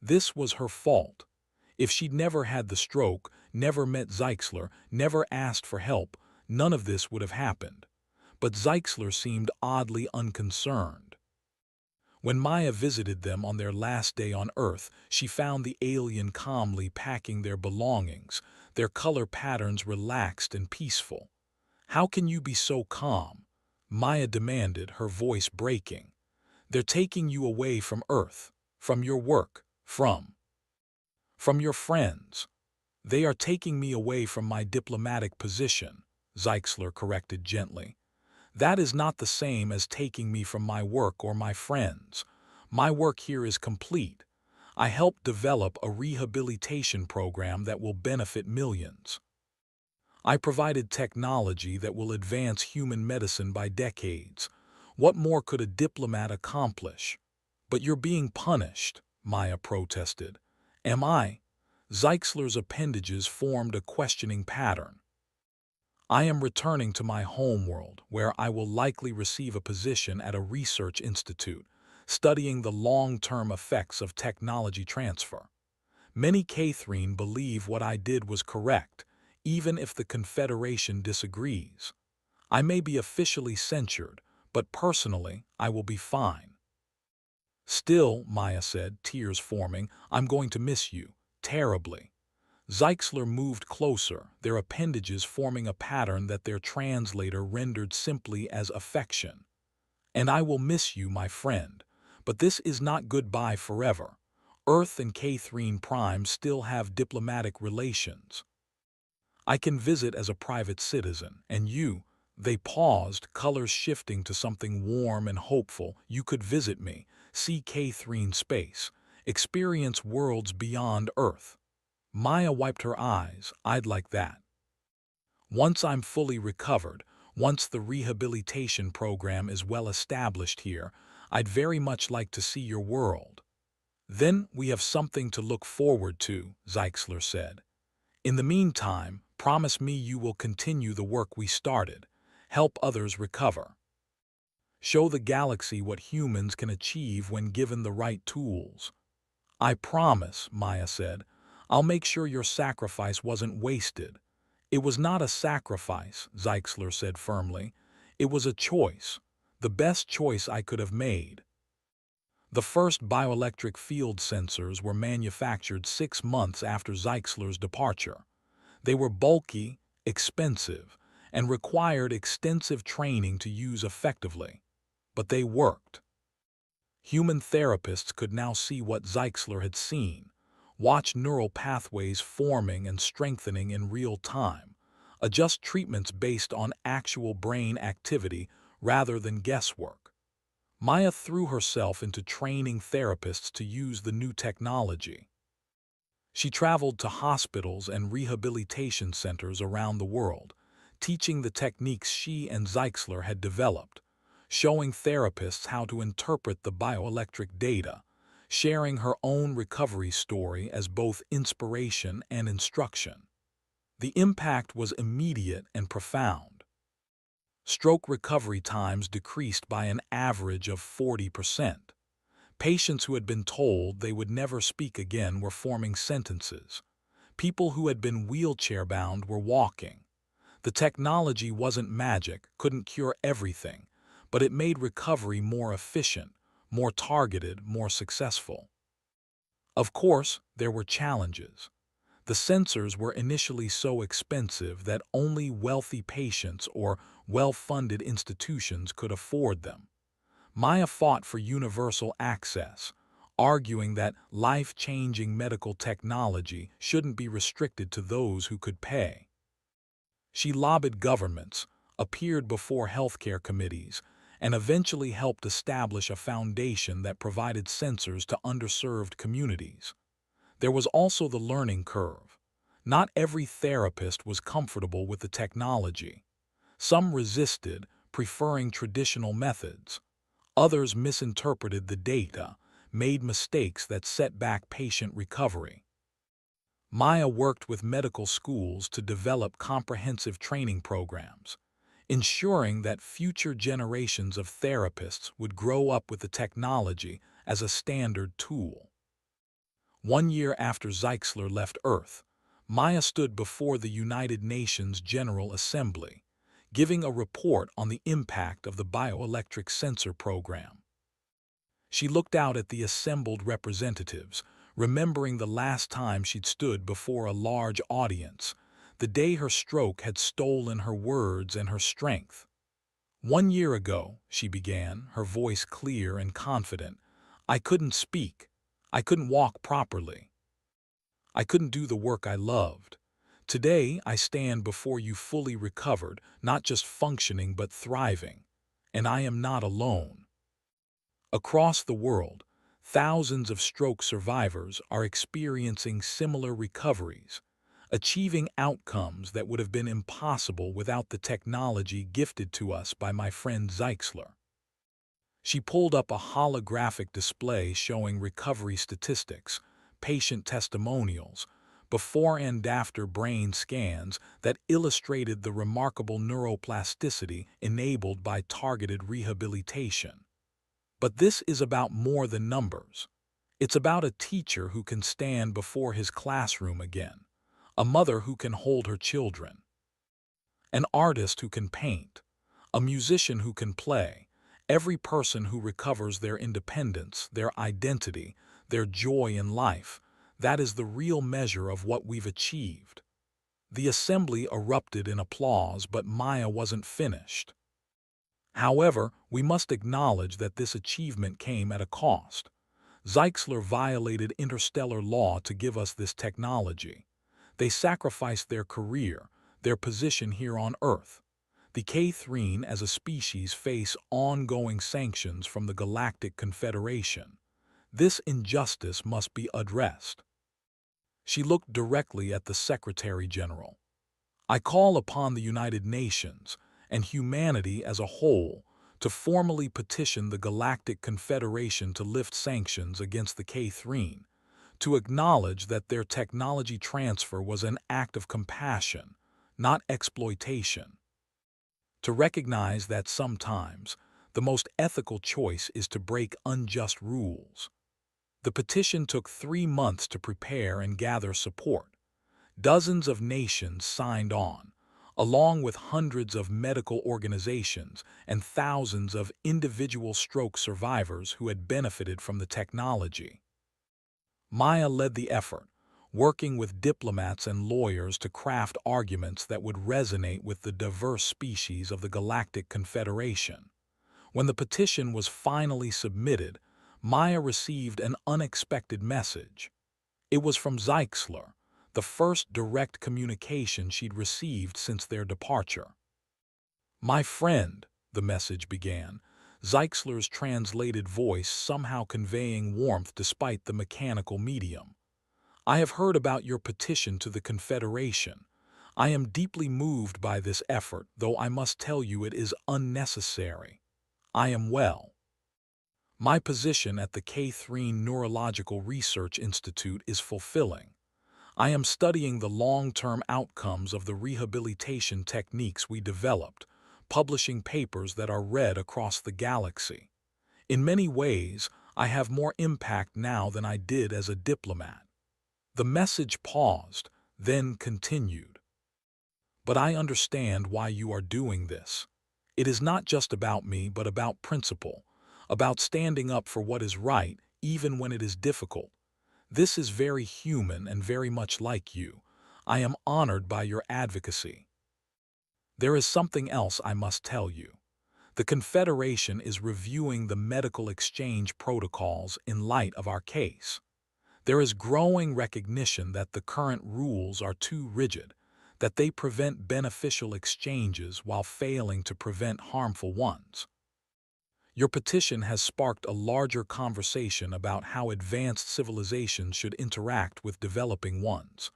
This was her fault. If she'd never had the stroke, never met Zeitzler, never asked for help, none of this would have happened. But Zeitzler seemed oddly unconcerned. When Maya visited them on their last day on Earth, she found the alien calmly packing their belongings, their color patterns relaxed and peaceful. "How can you be so calm?" Maya demanded, her voice breaking. "They're taking you away from Earth, from your work, from your friends." "They are taking me away from my diplomatic position," Zeitzler corrected gently. "That is not the same as taking me from my work or my friends. My work here is complete. I helped develop a rehabilitation program that will benefit millions. I provided technology that will advance human medicine by decades. What more could a diplomat accomplish?" "But you're being punished," Maya protested. "Am I?" Zeitzler's appendages formed a questioning pattern. "I am returning to my homeworld, where I will likely receive a position at a research institute, studying the long-term effects of technology transfer. Many Catherine believe what I did was correct, even if the Confederation disagrees. I may be officially censured, but personally, I will be fine." "Still," Maya said, tears forming, "I'm going to miss you, terribly." Zeitzler moved closer, their appendages forming a pattern that their translator rendered simply as affection. "And I will miss you, my friend. But this is not goodbye forever. Earth and Catherine Prime still have diplomatic relations. I can visit as a private citizen, and you—" They paused, colors shifting to something warm and hopeful. "You could visit me, see Catherine space, experience worlds beyond Earth." Maya wiped her eyes. "I'd like that. Once I'm fully recovered, once the rehabilitation program is well established here, I'd very much like to see your world." "Then we have something to look forward to," Zeitzler said. "In the meantime, promise me you will continue the work we started, help others recover. Show the galaxy what humans can achieve when given the right tools." "I promise," Maya said. "I'll make sure your sacrifice wasn't wasted." "It was not a sacrifice," Zeitzler said firmly. "It was a choice, the best choice I could have made." The first bioelectric field sensors were manufactured 6 months after Zeitzler's departure. They were bulky, expensive, and required extensive training to use effectively. But they worked. Human therapists could now see what Zeitzler had seen, watch neural pathways forming and strengthening in real time, adjust treatments based on actual brain activity rather than guesswork. Maya threw herself into training therapists to use the new technology. She traveled to hospitals and rehabilitation centers around the world, teaching the techniques she and Zeitzler had developed, showing therapists how to interpret the bioelectric data, sharing her own recovery story as both inspiration and instruction. The impact was immediate and profound. Stroke recovery times decreased by an average of 40%. Patients who had been told they would never speak again were forming sentences. People who had been wheelchair-bound were walking. The technology wasn't magic, couldn't cure everything, but it made recovery more efficient, more targeted, more successful. Of course, there were challenges. The sensors were initially so expensive that only wealthy patients or well-funded institutions could afford them. Maya fought for universal access, arguing that life-changing medical technology shouldn't be restricted to those who could pay. She lobbied governments, appeared before healthcare committees, and eventually helped establish a foundation that provided sensors to underserved communities. There was also the learning curve. Not every therapist was comfortable with the technology. Some resisted, preferring traditional methods. Others misinterpreted the data, made mistakes that set back patient recovery. Maya worked with medical schools to develop comprehensive training programs, ensuring that future generations of therapists would grow up with the technology as a standard tool. 1 year after Zeitzler left Earth, Maya stood before the United Nations General Assembly, giving a report on the impact of the bioelectric sensor program. She looked out at the assembled representatives, remembering the last time she'd stood before a large audience, the day her stroke had stolen her words and her strength. 1 year ago, she began, her voice clear and confident, I couldn't speak. I couldn't walk properly. I couldn't do the work I loved. Today, I stand before you fully recovered, not just functioning but thriving. And I am not alone. Across the world, thousands of stroke survivors are experiencing similar recoveries, achieving outcomes that would have been impossible without the technology gifted to us by my friend Zeitzler. She pulled up a holographic display showing recovery statistics, patient testimonials, before and after brain scans that illustrated the remarkable neuroplasticity enabled by targeted rehabilitation. But this is about more than numbers. It's about a teacher who can stand before his classroom again, a mother who can hold her children, an artist who can paint, a musician who can play, every person who recovers their independence, their identity, their joy in life. That is the real measure of what we've achieved. The assembly erupted in applause, but Maya wasn't finished. However, we must acknowledge that this achievement came at a cost. Zeitzler violated interstellar law to give us this technology. They sacrificed their career, their position here on Earth. The K3 as a species face ongoing sanctions from the Galactic Confederation. This injustice must be addressed. She looked directly at the Secretary General. I call upon the United Nations and humanity as a whole to formally petition the Galactic Confederation to lift sanctions against the K3, to acknowledge that their technology transfer was an act of compassion, not exploitation. To recognize that sometimes the most ethical choice is to break unjust rules. The petition took 3 months to prepare and gather support. Dozens of nations signed on, along with hundreds of medical organizations and thousands of individual stroke survivors who had benefited from the technology. Maya led the effort, working with diplomats and lawyers to craft arguments that would resonate with the diverse species of the Galactic Confederation. When the petition was finally submitted, Maya received an unexpected message. It was from Zeitzler, the first direct communication she'd received since their departure. "My friend," the message began, Zeitzler's translated voice somehow conveying warmth despite the mechanical medium. "I have heard about your petition to the Confederation. I am deeply moved by this effort, though I must tell you it is unnecessary. I am well. My position at the K3 Neurological Research Institute is fulfilling. I am studying the long-term outcomes of the rehabilitation techniques we developed, publishing papers that are read across the galaxy. In many ways, I have more impact now than I did as a diplomat." The message paused, then continued. "But I understand why you are doing this. It is not just about me, but about principle, about standing up for what is right, even when it is difficult. This is very human and very much like you. I am honored by your advocacy. There is something else I must tell you. The Confederation is reviewing the medical exchange protocols in light of our case. There is growing recognition that the current rules are too rigid, that they prevent beneficial exchanges while failing to prevent harmful ones. Your petition has sparked a larger conversation about how advanced civilizations should interact with developing ones.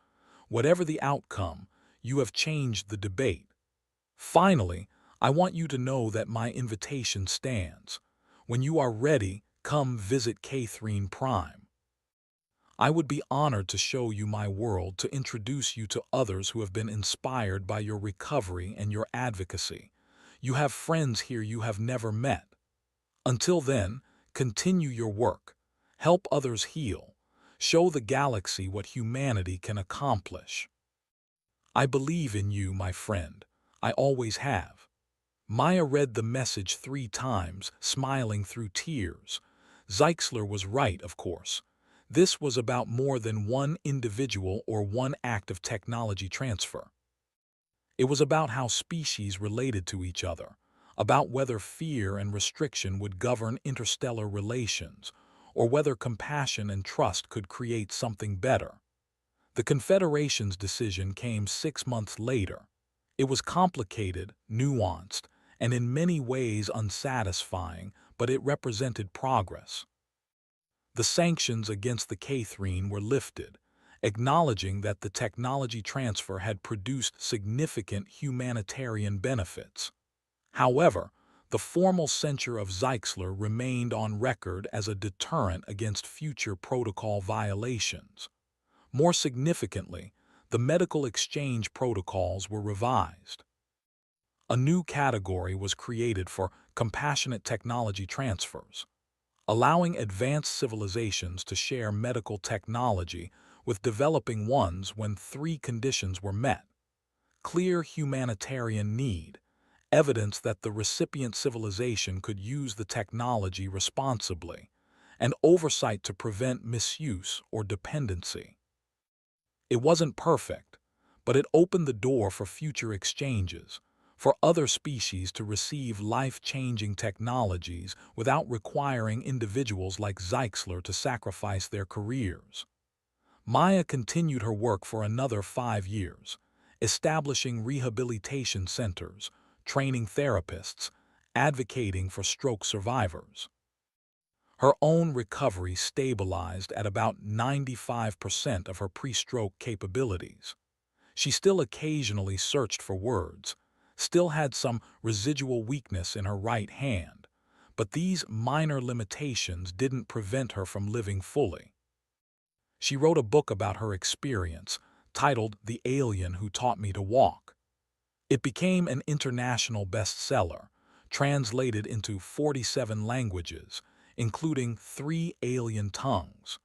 Whatever the outcome, you have changed the debate. Finally, I want you to know that my invitation stands. When you are ready, come visit Catherine Prime. I would be honored to show you my world, to introduce you to others who have been inspired by your recovery and your advocacy. You have friends here you have never met. Until then, continue your work. Help others heal. Show the galaxy what humanity can accomplish. I believe in you, my friend. I always have." Maya read the message 3 times, smiling through tears. Zeitzler was right, of course. This was about more than one individual or one act of technology transfer. It was about how species related to each other, about whether fear and restriction would govern interstellar relations, or whether compassion and trust could create something better. The Confederation's decision came 6 months later. It was complicated, nuanced, and in many ways unsatisfying, but it represented progress. The sanctions against the Catherine were lifted, acknowledging that the technology transfer had produced significant humanitarian benefits. However, the formal censure of Zeitzler remained on record as a deterrent against future protocol violations. More significantly, the medical exchange protocols were revised. A new category was created for compassionate technology transfers, allowing advanced civilizations to share medical technology with developing ones when 3 conditions were met: clear humanitarian need, evidence that the recipient civilization could use the technology responsibly, and oversight to prevent misuse or dependency. It wasn't perfect, but it opened the door for future exchanges, for other species to receive life-changing technologies without requiring individuals like Zeitzler to sacrifice their careers. Maya continued her work for another 5 years, establishing rehabilitation centers, training therapists, advocating for stroke survivors. Her own recovery stabilized at about 95% of her pre-stroke capabilities. She still occasionally searched for words, still had some residual weakness in her right hand, but these minor limitations didn't prevent her from living fully. She wrote a book about her experience, titled The Alien Who Taught Me to Walk. It became an international bestseller, translated into 47 languages, including 3 alien tongues.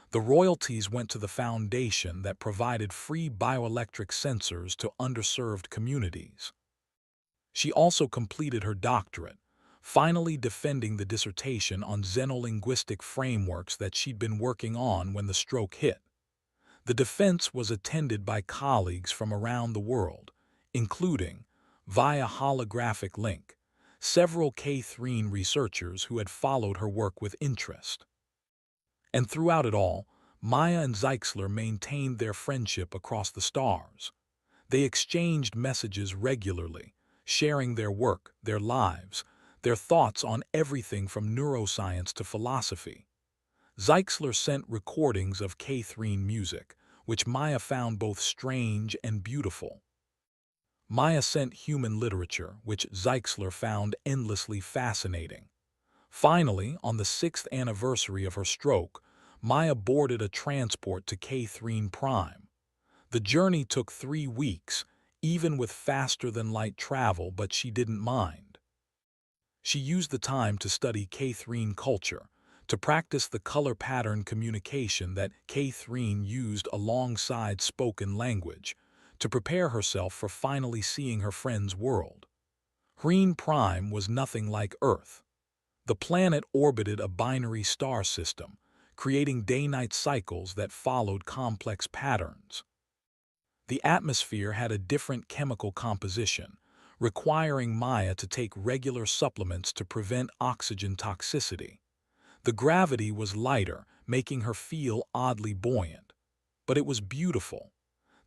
The royalties went to the foundation that provided free bioelectric sensors to underserved communities. She also completed her doctorate, finally defending the dissertation on xenolinguistic frameworks that she'd been working on when the stroke hit. The defense was attended by colleagues from around the world, including, via holographic link, several K3 researchers who had followed her work with interest. And throughout it all, Maya and Zeitzler maintained their friendship across the stars. They exchanged messages regularly, sharing their work, their lives, their thoughts on everything from neuroscience to philosophy. Zeitzler sent recordings of Catherine music, which Maya found both strange and beautiful. Maya sent human literature, which Zeitzler found endlessly fascinating. Finally, on the 6th anniversary of her stroke, Maya boarded a transport to Catherine Prime. The journey took 3 weeks, even with faster-than-light travel, but she didn't mind. She used the time to study Catherine culture, to practice the color pattern communication that Catherine used alongside spoken language, to prepare herself for finally seeing her friend's world. Green Prime was nothing like Earth. The planet orbited a binary star system, creating day-night cycles that followed complex patterns. The atmosphere had a different chemical composition, requiring Maya to take regular supplements to prevent oxygen toxicity. The gravity was lighter, making her feel oddly buoyant. But it was beautiful.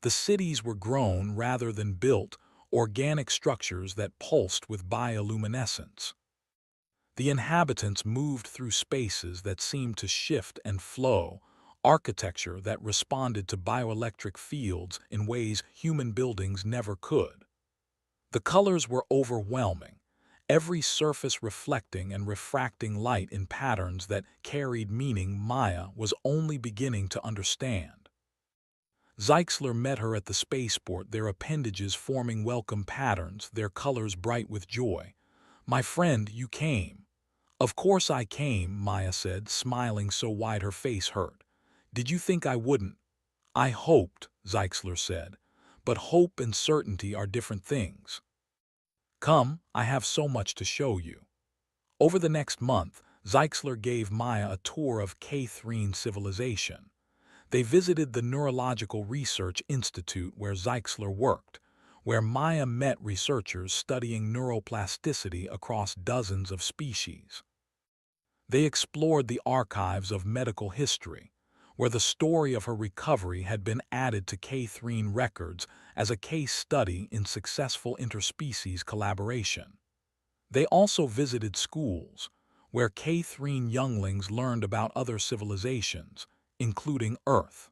The cities were grown rather than built, organic structures that pulsed with bioluminescence. The inhabitants moved through spaces that seemed to shift and flow, architecture that responded to bioelectric fields in ways human buildings never could. The colors were overwhelming, every surface reflecting and refracting light in patterns that carried meaning Maya was only beginning to understand. Zeitzler met her at the spaceport, their appendages forming welcome patterns, their colors bright with joy. "My friend, you came." "Of course I came," Maya said, smiling so wide her face hurt. "Did you think I wouldn't?" "I hoped," Zeitzler said. "But hope and certainty are different things. Come, I have so much to show you." Over the next month, Zeitzler gave Maya a tour of Catherine civilization. They visited the Neurological Research Institute where Zeitzler worked, where Maya met researchers studying neuroplasticity across dozens of species. They explored the archives of medical history, where the story of her recovery had been added to Catherine records as a case study in successful interspecies collaboration. They also visited schools, where Catherine younglings learned about other civilizations, including Earth.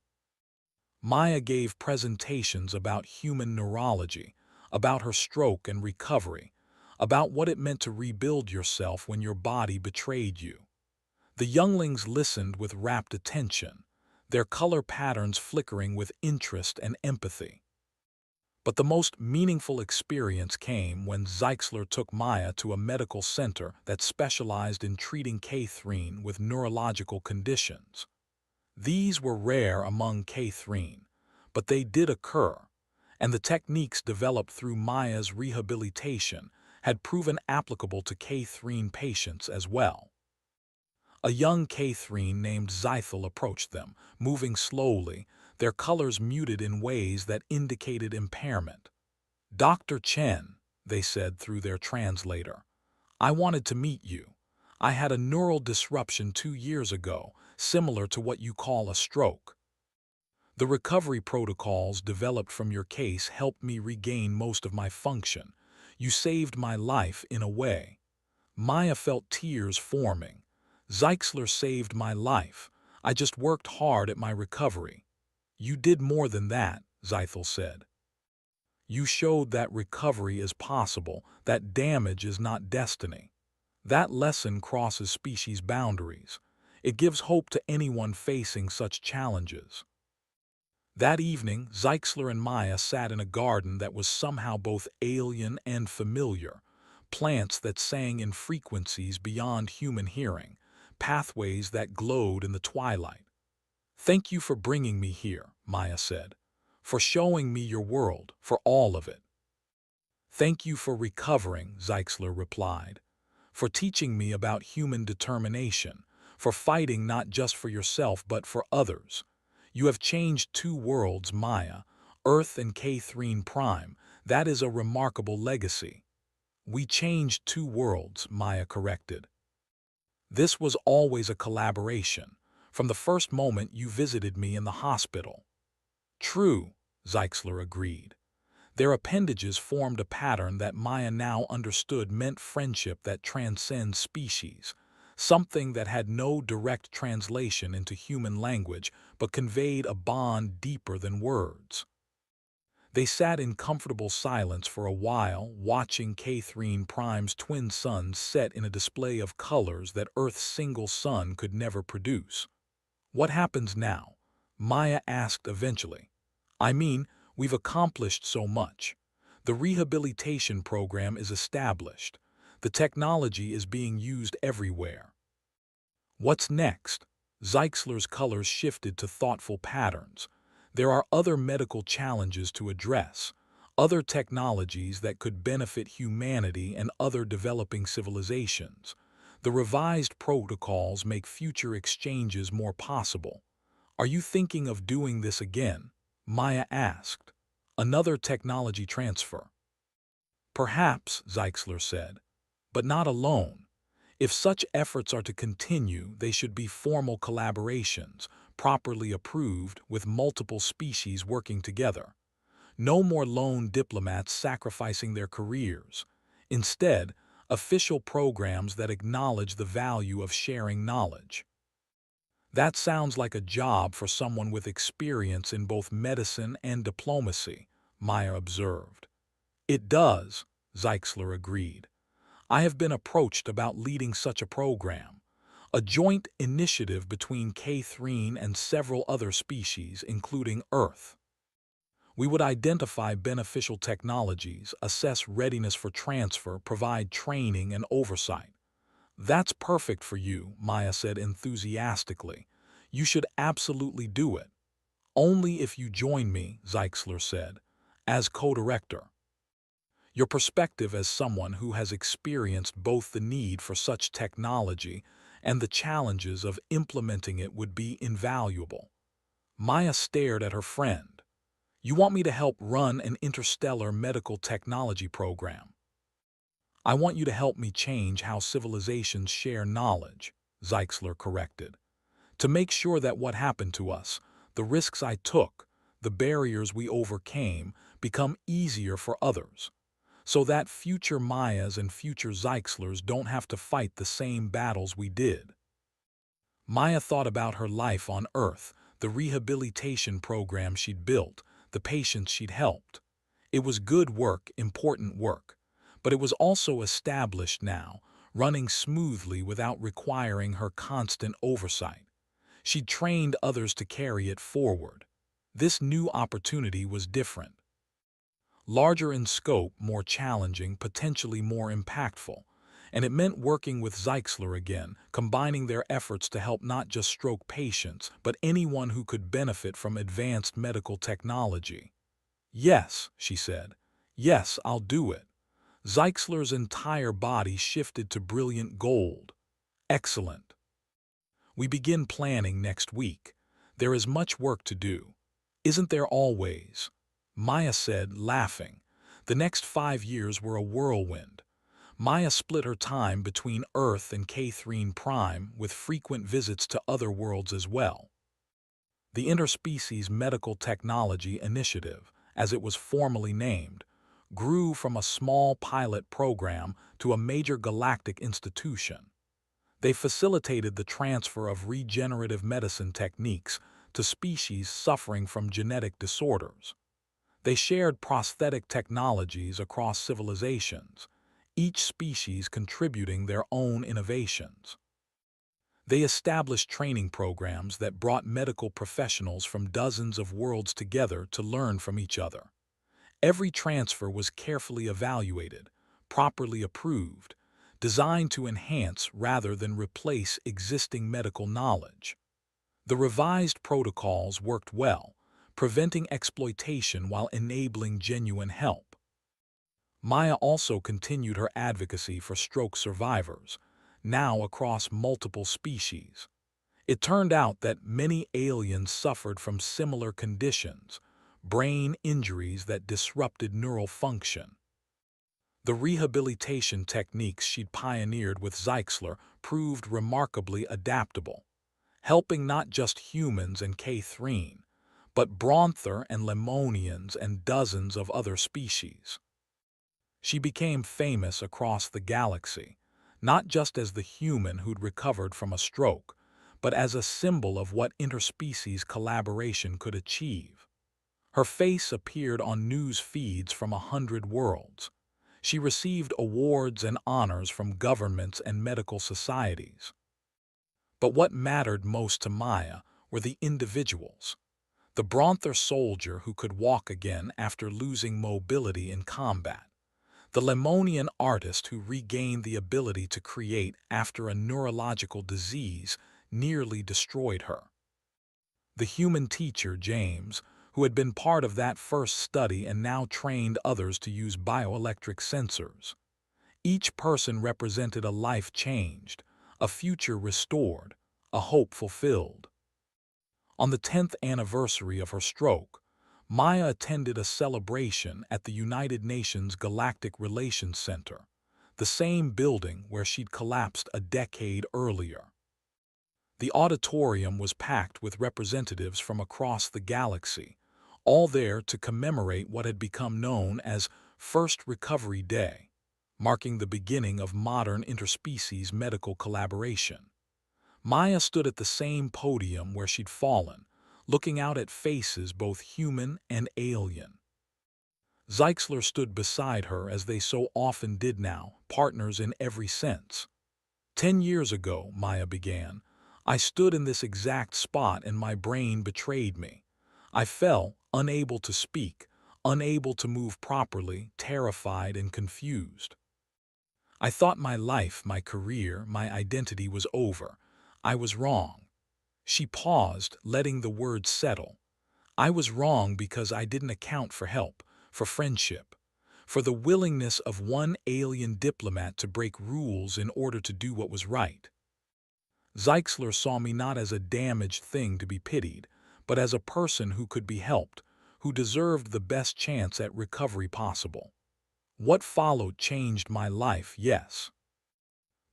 Maya gave presentations about human neurology, about her stroke and recovery, about what it meant to rebuild yourself when your body betrayed you. The younglings listened with rapt attention, their color patterns flickering with interest and empathy. But the most meaningful experience came when Zeitzler took Maya to a medical center that specialized in treating Catherine with neurological conditions. These were rare among Catherine, but they did occur, and the techniques developed through Maya's rehabilitation had proven applicable to Catherine patients as well. A young Catherine named Zythel approached them, moving slowly, their colors muted in ways that indicated impairment. "Dr. Chen," they said through their translator, "I wanted to meet you. I had a neural disruption 2 years ago, similar to what you call a stroke. The recovery protocols developed from your case helped me regain most of my function. You saved my life in a way." Maya felt tears forming. "Zeitzler saved my life. I just worked hard at my recovery." "You did more than that," Zythel said. "You showed that recovery is possible, that damage is not destiny. That lesson crosses species boundaries. It gives hope to anyone facing such challenges." That evening, Zeitzler and Maya sat in a garden that was somehow both alien and familiar, plants that sang in frequencies beyond human hearing, pathways that glowed in the twilight. "Thank you for bringing me here," Maya said, "for showing me your world, for all of it." "Thank you for recovering," Zeitzler replied, "for teaching me about human determination, for fighting not just for yourself but for others. You have changed 2 worlds, Maya, Earth and Catherine Prime. That is a remarkable legacy." "We changed 2 worlds," Maya corrected. "This was always a collaboration. from the first moment you visited me in the hospital." "True," Zeitzler agreed. Their appendages formed a pattern that Maya now understood meant friendship that transcends species, something that had no direct translation into human language but conveyed a bond deeper than words. They sat in comfortable silence for a while, watching Catherine Prime's twin suns set in a display of colors that Earth's single sun could never produce. "What happens now?" Maya asked eventually. "I mean, we've accomplished so much. The rehabilitation program is established. The technology is being used everywhere. What's next?" Zeitzler's colors shifted to thoughtful patterns. "There are other medical challenges to address, other technologies that could benefit humanity and other developing civilizations. The revised protocols make future exchanges more possible." "Are you thinking of doing this again?" Maya asked. "Another technology transfer?" "Perhaps," Zeitzler said, "but not alone. If such efforts are to continue, they should be formal collaborations, properly approved, with multiple species working together. No more lone diplomats sacrificing their careers. Instead, official programs that acknowledge the value of sharing knowledge." "That sounds like a job for someone with experience in both medicine and diplomacy," Maya observed. "It does," Zeitzler agreed. "I have been approached about leading such a program, a joint initiative between K3 and several other species, including Earth. We would identify beneficial technologies, assess readiness for transfer, provide training and oversight." "That's perfect for you," Maya said enthusiastically. "You should absolutely do it." "Only if you join me," Zeitzler said, "as co-director. Your perspective as someone who has experienced both the need for such technology and the challenges of implementing it would be invaluable." Maya stared at her friend. "You want me to help run an interstellar medical technology program?" "I want you to help me change how civilizations share knowledge," Zeitzler corrected. "To make sure that what happened to us, the risks I took, the barriers we overcame, become easier for others, so that future Mayas and future Zeitzlers don't have to fight the same battles we did." Maya thought about her life on Earth, the rehabilitation program she'd built, the patients she'd helped. It was good work, important work, but it was also established now, running smoothly without requiring her constant oversight. She'd trained others to carry it forward. This new opportunity was different. Larger in scope, more challenging, potentially more impactful. And it meant working with Zeitzler again, combining their efforts to help not just stroke patients, but anyone who could benefit from advanced medical technology. "Yes," she said. "Yes, I'll do it." Zeitzler's entire body shifted to brilliant gold. "Excellent. We begin planning next week. There is much work to do. Isn't there always?" Maya said, laughing. The next 5 years were a whirlwind. Maya split her time between Earth and Catherine Prime, with frequent visits to other worlds as well. The Interspecies Medical Technology Initiative, as it was formally named, grew from a small pilot program to a major galactic institution. They facilitated the transfer of regenerative medicine techniques to species suffering from genetic disorders. They shared prosthetic technologies across civilizations, each species contributing their own innovations. They established training programs that brought medical professionals from dozens of worlds together to learn from each other. Every transfer was carefully evaluated, properly approved, designed to enhance rather than replace existing medical knowledge. The revised protocols worked well, preventing exploitation while enabling genuine help. Maya also continued her advocacy for stroke survivors, now across multiple species. It turned out that many aliens suffered from similar conditions, brain injuries that disrupted neural function. The rehabilitation techniques she'd pioneered with Zeitzler proved remarkably adaptable. helping not just humans and K3, but Bronther and Lemonians and dozens of other species. She became famous across the galaxy, not just as the human who'd recovered from a stroke, but as a symbol of what interspecies collaboration could achieve. Her face appeared on news feeds from 100 worlds. She received awards and honors from governments and medical societies. But what mattered most to Maya were the individuals. The Bronther soldier who could walk again after losing mobility in combat. The Lemonian artist who regained the ability to create after a neurological disease nearly destroyed her. The human teacher, James, who had been part of that first study and now trained others to use bioelectric sensors. Each person represented a life changed, a future restored, a hope fulfilled. On the 10th anniversary of her stroke, Maya attended a celebration at the United Nations Galactic Relations Center, the same building where she'd collapsed a decade earlier. The auditorium was packed with representatives from across the galaxy, all there to commemorate what had become known as First Recovery Day, marking the beginning of modern interspecies medical collaboration. Maya stood at the same podium where she'd fallen, looking out at faces both human and alien. Zeitzler stood beside her as they so often did now, partners in every sense. 10 years ago, Maya began, I stood in this exact spot and my brain betrayed me. I fell, unable to speak, unable to move properly, terrified and confused. I thought my life, my career, my identity was over. I was wrong. She paused, letting the words settle. I was wrong because I didn't account for help, for friendship, for the willingness of one alien diplomat to break rules in order to do what was right. Zeitzler saw me not as a damaged thing to be pitied, but as a person who could be helped, who deserved the best chance at recovery possible. What followed changed my life, yes.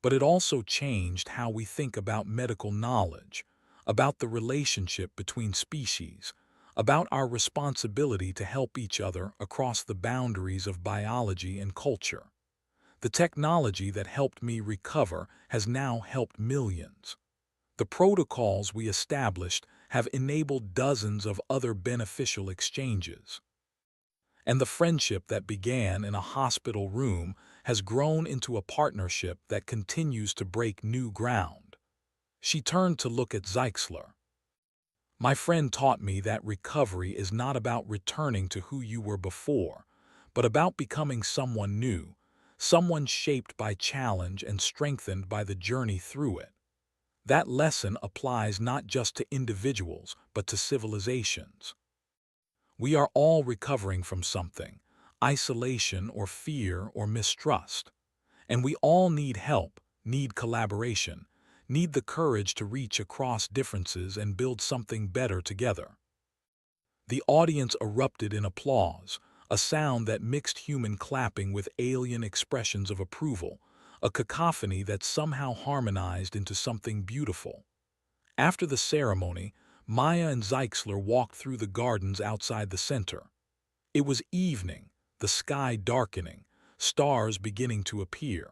But it also changed how we think about medical knowledge, about the relationship between species, about our responsibility to help each other across the boundaries of biology and culture. The technology that helped me recover has now helped millions. The protocols we established have enabled dozens of other beneficial exchanges. And the friendship that began in a hospital room has grown into a partnership that continues to break new ground. She turned to look at Zeitzler. My friend taught me that recovery is not about returning to who you were before, but about becoming someone new, someone shaped by challenge and strengthened by the journey through it. That lesson applies not just to individuals, but to civilizations. We are all recovering from something, isolation or fear or mistrust. And we all need help, need collaboration, need the courage to reach across differences and build something better together. The audience erupted in applause, a sound that mixed human clapping with alien expressions of approval, a cacophony that somehow harmonized into something beautiful. After the ceremony, Maya and Zeitzler walked through the gardens outside the center. It was evening, the sky darkening, stars beginning to appear.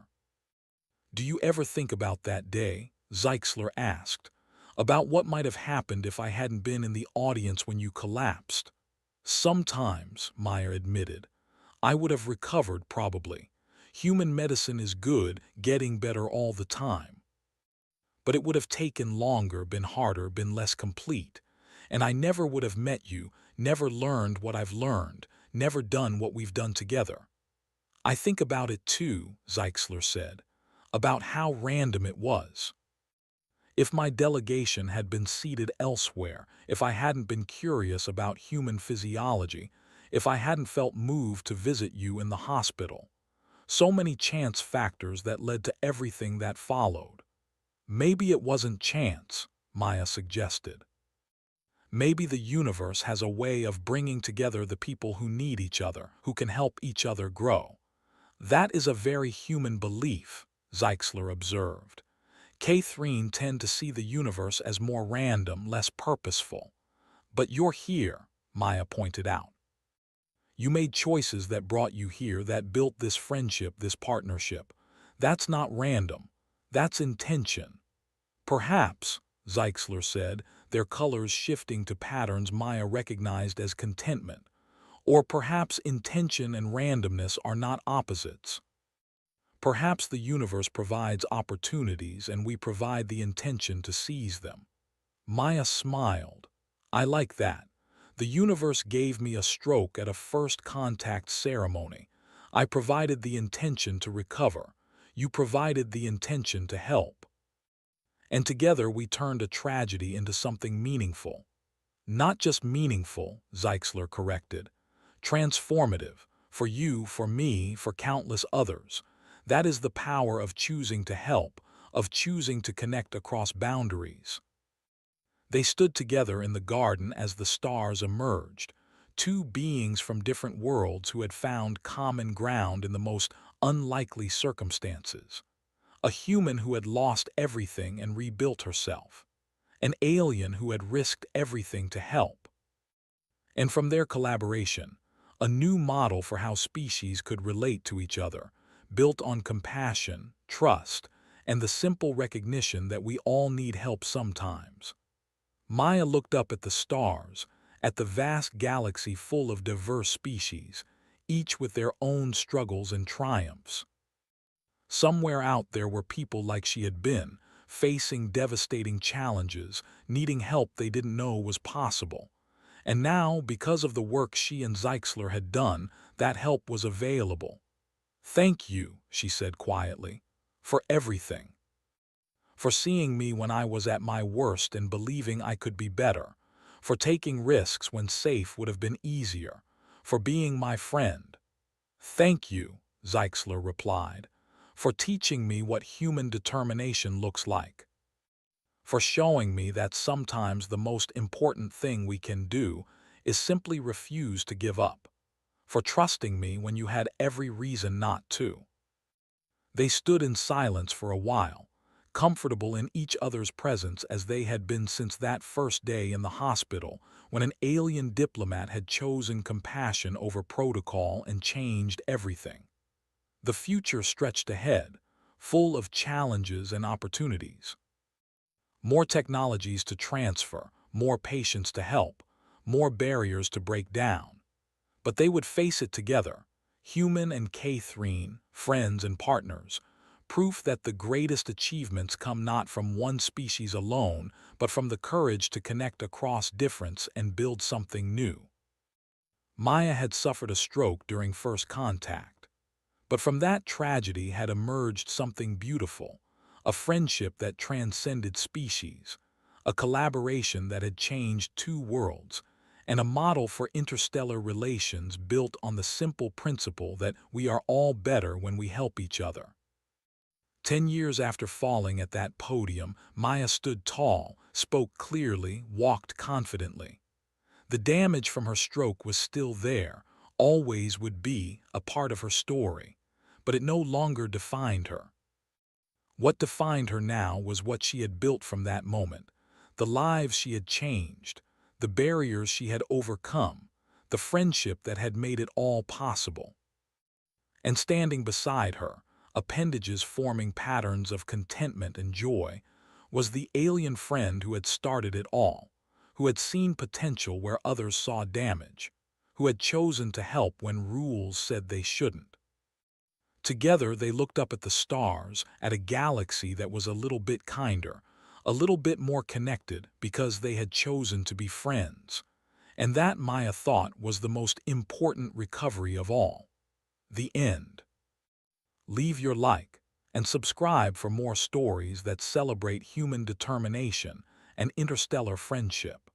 Do you ever think about that day? Zeitzler asked. About what might have happened if I hadn't been in the audience when you collapsed? Sometimes, Maya admitted. I would have recovered probably. Human medicine is good, getting better all the time. But it would have taken longer, been harder, been less complete. And I never would have met you, never learned what I've learned, never done what we've done together. I think about it too, Zeitzler said, about how random it was. If my delegation had been seated elsewhere, if I hadn't been curious about human physiology, if I hadn't felt moved to visit you in the hospital, so many chance factors that led to everything that followed. Maybe it wasn't chance, Maya suggested. Maybe the universe has a way of bringing together the people who need each other, who can help each other grow. That is a very human belief, Zeitzler observed. Catherine tend to see the universe as more random, less purposeful. But you're here, Maya pointed out. You made choices that brought you here, that built this friendship, this partnership. That's not random. That's intention. Perhaps, Zeitzler said, their colors shifting to patterns Maya recognized as contentment. Or perhaps intention and randomness are not opposites. Perhaps the universe provides opportunities and we provide the intention to seize them. Maya smiled. I like that. The universe gave me a stroke at a first contact ceremony. I provided the intention to recover. You provided the intention to help. And together we turned a tragedy into something meaningful. Not just meaningful, Zeitzler corrected. Transformative. For you, for me, for countless others. That is the power of choosing to help, of choosing to connect across boundaries. They stood together in the garden as the stars emerged, two beings from different worlds who had found common ground in the most unlikely circumstances. A human who had lost everything and rebuilt herself. An alien who had risked everything to help. And from their collaboration, a new model for how species could relate to each other, built on compassion, trust, and the simple recognition that we all need help sometimes. Maya looked up at the stars, at the vast galaxy full of diverse species, each with their own struggles and triumphs. Somewhere out there were people like she had been, facing devastating challenges, needing help they didn't know was possible. And now, because of the work she and Zeitzler had done, that help was available. Thank you, she said quietly, for everything. For seeing me when I was at my worst and believing I could be better. For taking risks when safe would have been easier. For being my friend. Thank you, Zeitzler replied, for teaching me what human determination looks like. For showing me that sometimes the most important thing we can do is simply refuse to give up. For trusting me when you had every reason not to. They stood in silence for a while, comfortable in each other's presence as they had been since that first day in the hospital when an alien diplomat had chosen compassion over protocol and changed everything. The future stretched ahead, full of challenges and opportunities. More technologies to transfer, more patients to help, more barriers to break down. But they would face it together, human and Catherine, friends and partners, proof that the greatest achievements come not from one species alone, but from the courage to connect across difference and build something new. Maya had suffered a stroke during first contact. But from that tragedy had emerged something beautiful, a friendship that transcended species, a collaboration that had changed two worlds, and a model for interstellar relations built on the simple principle that we are all better when we help each other. 10 years after falling at that podium, Maya stood tall, spoke clearly, walked confidently. The damage from her stroke was still there, always would be, a part of her story, but it no longer defined her. What defined her now was what she had built from that moment, the lives she had changed, the barriers she had overcome, the friendship that had made it all possible. And standing beside her, appendages forming patterns of contentment and joy, was the alien friend who had started it all, who had seen potential where others saw damage, who had chosen to help when rules said they shouldn't. Together they looked up at the stars, at a galaxy that was a little bit kinder, a little bit more connected because they had chosen to be friends. And that, Maya thought, was the most important recovery of all. The end. Leave your like and subscribe for more stories that celebrate human determination and interstellar friendship.